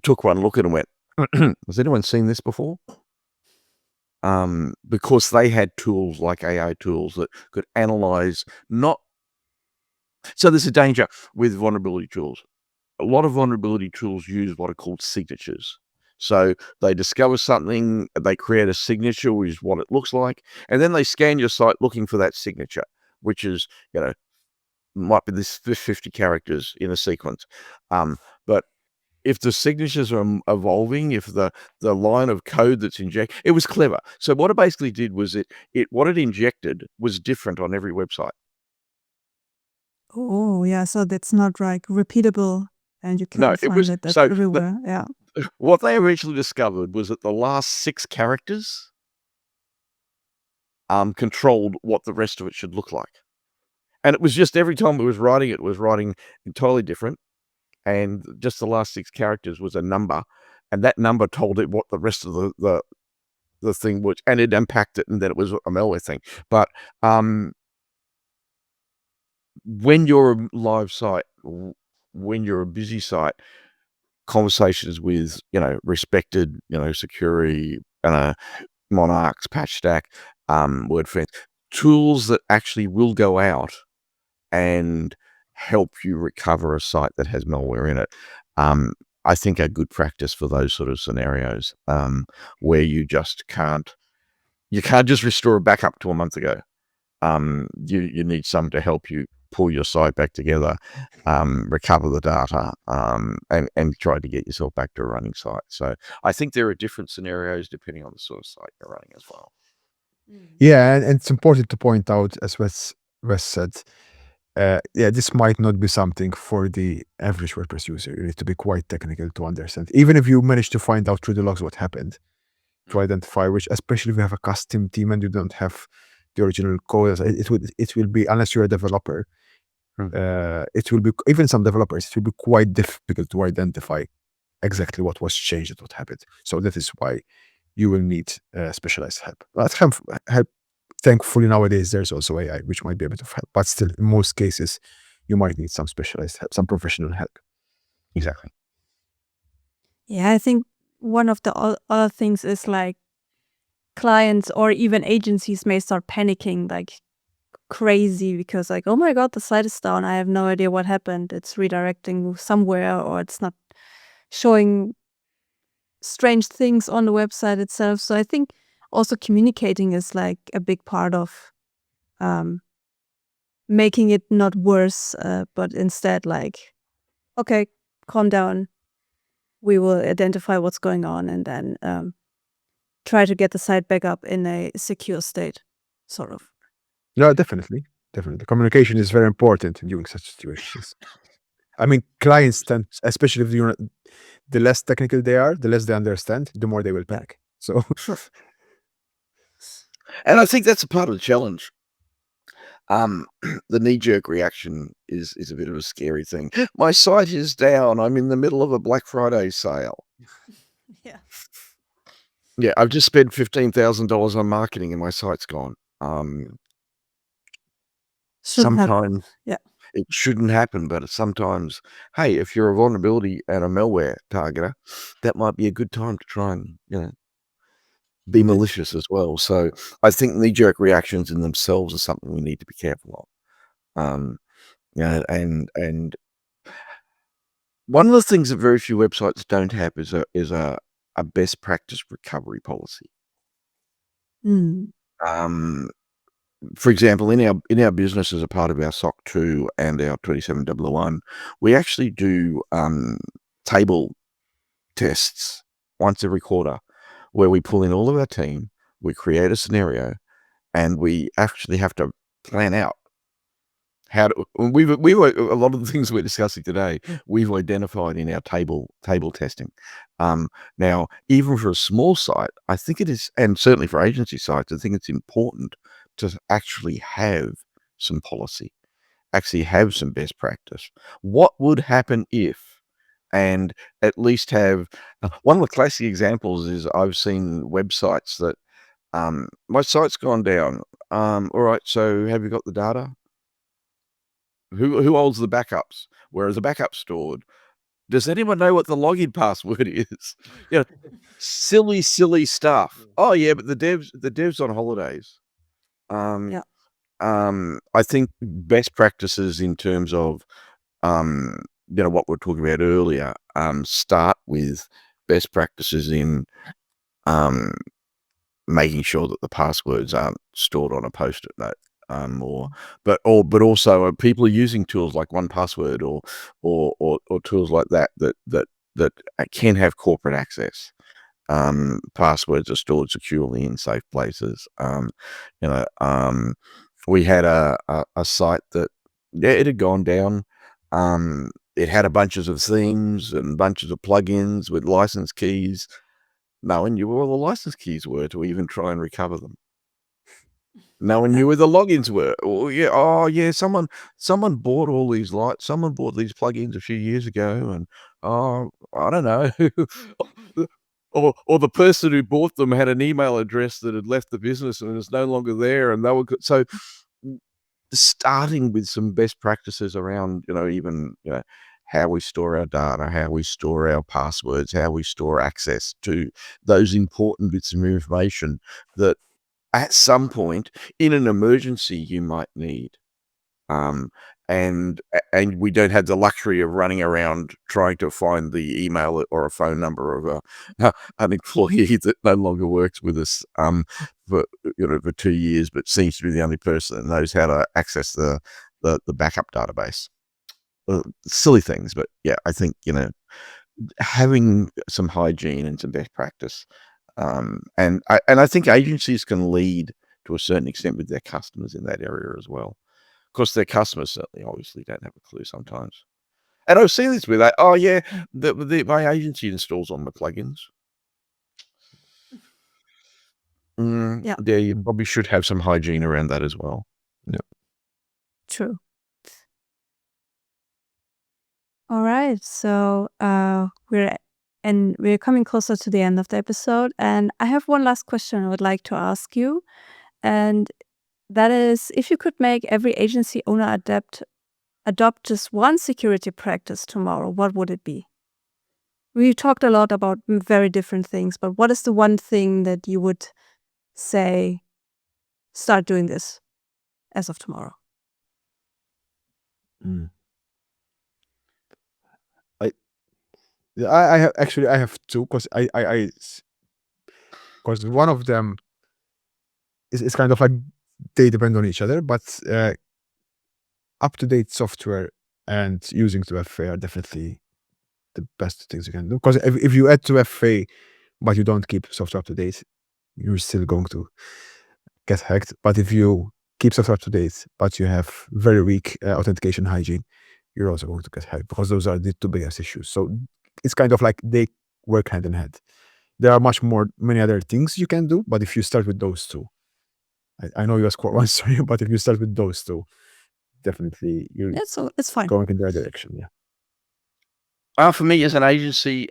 took one look at it and went, has anyone seen this before? Because they had tools like AI tools that could analyze So there's a danger with vulnerability tools. A lot of vulnerability tools use what are called signatures. So they discover something, they create a signature, which is what it looks like, and then they scan your site looking for that signature, which is, might be this 50 characters in a sequence. But if the signatures are evolving, if the line of code that's injected, it was clever. So what it basically did was what it injected was different on every website. Oh, yeah. So that's not like repeatable, and you No, can't find it everywhere. Yeah. What they eventually discovered was that the last 6 characters controlled what the rest of it should look like. And it was just every time it was writing entirely different. And just the last 6 characters was a number, and that number told it what the rest of the thing was, and it unpacked it, and then it was a malware thing. But when you're a live site, when you're a busy site, conversations with respected security monarchs, Patchstack, WordFence, tools that actually will go out and help you recover a site that has malware in it, I think are good practice for those sort of scenarios, where you can't just restore a backup to a month ago. You need someone to help you pull your site back together, recover the data, and try to get yourself back to a running site. So I think there are different scenarios depending on the sort of site you're running as well. Yeah, and it's important to point out, as Wes said, this might not be something for the average WordPress user. You need to be quite technical to understand. Even if you manage to find out through the logs what happened, to identify which, especially if you have a custom team and you don't have the original code, it will be, unless you're a developer, it will be, even some developers, it will be quite difficult to identify exactly what was changed and what happened. So that is why you will need specialized help. Thankfully, nowadays, there's also AI, which might be a bit of help. But still, in most cases, you might need some specialized help, some professional help. Exactly. Yeah, I think one of the other things is like clients or even agencies may start panicking like crazy because like, oh my god, the site is down. I have no idea what happened. It's redirecting somewhere or it's not showing strange things on the website itself. So I think also communicating is like a big part of making it not worse, but instead like, okay, calm down. We will identify what's going on and then try to get the site back up in a secure state, sort of. No, definitely. Communication is very important during such situations. I mean, clients tend, especially if you're the less technical they are, the less they understand, the more they will panic. So And I think that's a part of the challenge. The knee-jerk reaction is a bit of a scary thing. My site is down. I'm in the middle of a Black Friday sale. Yeah. Yeah, I've just spent $15,000 on marketing and my site's gone. Shouldn't happen. Sometimes Yeah. it shouldn't happen, but sometimes, hey, if you're a vulnerability and a malware targeter, that might be a good time to try and, be malicious as well. So I think knee-jerk reactions in themselves are something we need to be careful of. And one of the things that very few websites don't have is a best practice recovery policy. For example, in our business as a part of our SOC 2 and our 27001, we actually do table tests once every quarter where we pull in all of our team, we create a scenario, and we actually have to plan out how to. We've a lot of the things we're discussing today, we've identified in our table testing. Now, even for a small site, I think it is, and certainly for agency sites, I think it's important to actually have some policy, actually have some best practice. What would happen if, and at least have one of the classic examples is I've seen websites that my site's gone down. All right, so have you got the data? Who holds the backups? Where is the backup stored? Does anyone know what the login password is? Silly stuff. Oh yeah, but the devs on holidays. Yeah. I think best practices in terms of what we're talking about earlier, start with best practices in making sure that the passwords aren't stored on a post-it note. But also people are using tools like 1Password or tools like that can have corporate access. Passwords are stored securely in safe places. We had a site that it had gone down. It had a bunches of themes and bunches of plugins with license keys. No one knew where all the license keys were to even try and recover them. No one knew where the logins were. Someone bought all these someone bought these plugins a few years ago, and I don't know, or the person who bought them had an email address that had left the business and is no longer there, and they were so. Starting with some best practices around, how we store our data, how we store our passwords, how we store access to those important bits of information that at some point in an emergency you might need. And we don't have the luxury of running around trying to find the email or a phone number of an employee that no longer works with us for 2 years, but seems to be the only person that knows how to access the backup database. Silly things, but yeah, I think having some hygiene and some best practice, and I think agencies can lead to a certain extent with their customers in that area as well. Of course, their customers certainly obviously don't have a clue sometimes. And I've seen this with that. Oh yeah, my agency installs all my plugins. Yeah. Yeah, you probably should have some hygiene around that as well. Yeah. True. All right. So we're coming closer to the end of the episode, and I have one last question I would like to ask you, and that is, if you could make every agency owner adopt just one security practice tomorrow, what would it be? We talked a lot about very different things, but what is the one thing that you would say, start doing this as of tomorrow? I have actually I have two because because one of them is kind of like they depend on each other, but up-to-date software and using 2FA are definitely the best things you can do. Because if you add 2FA but you don't keep software up to date, you're still going to get hacked. But if you keep software up to date but you have very weak authentication hygiene, you're also going to get hacked, because those are the two biggest issues. So it's kind of like they work hand in hand. There are many other things you can do, but if you start with those two, I know you asked one, sorry, but if you start with those two, definitely you're It's fine. going in the right direction. Yeah. For me as an agency,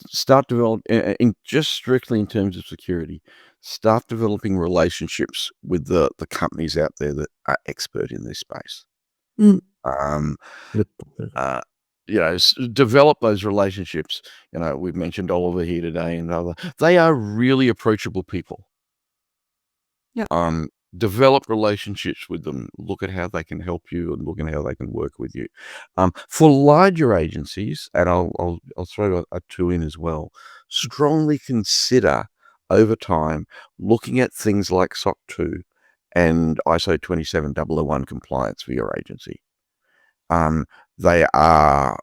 start developing just strictly in terms of security. Start developing relationships with the companies out there that are expert in this space. Develop those relationships. We've mentioned Oliver here today and other. They are really approachable people. Yeah. Develop relationships with them. Look at how they can help you and look at how they can work with you. For larger agencies, and I'll throw a two in as well, strongly consider over time looking at things like SOC 2 and ISO 27001 compliance for your agency. They are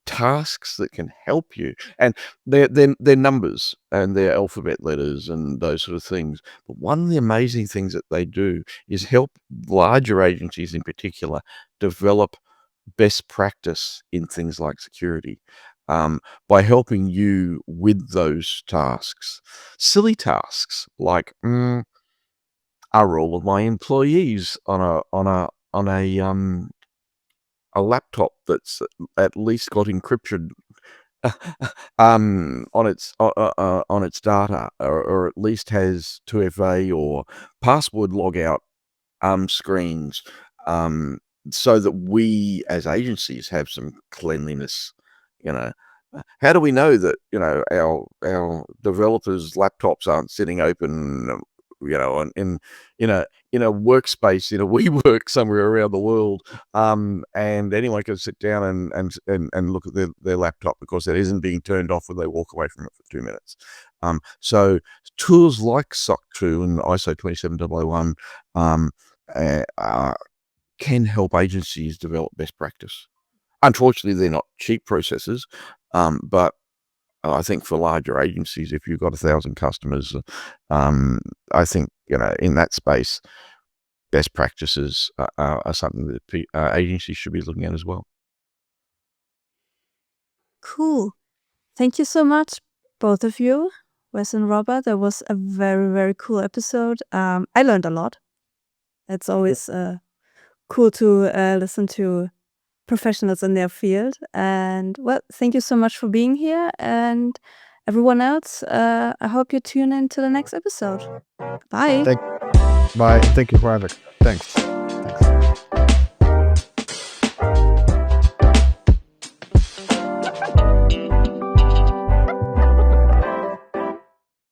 tasks that can help you, and they're numbers and they're alphabet letters and those sort of things. But one of the amazing things that they do is help larger agencies in particular develop best practice in things like security, by helping you with those tasks. Silly tasks like, are all of my employees on a laptop that's at least got encryption on its data, or at least has 2FA or password logout screens, so that we as agencies have some cleanliness. How do we know that our developers' laptops aren't sitting open, in a workspace, in a WeWork somewhere around the world, and anyone can sit down and look at their laptop because it isn't being turned off when they walk away from it for 2 minutes. So tools like SOC 2 and ISO 27001 can help agencies develop best practice. Unfortunately, they're not cheap processes, but I think for larger agencies, if you've got 1,000 customers, I think in that space, best practices are something that agencies should be looking at as well. Cool. Thank you so much, both of you, Wes and Robert. That was a very, very cool episode. I learned a lot. It's always cool to listen to professionals in their field. And well, thank you so much for being here. And everyone else, I hope you tune in to the next episode. Bye. Bye. Thank you for having. Thanks.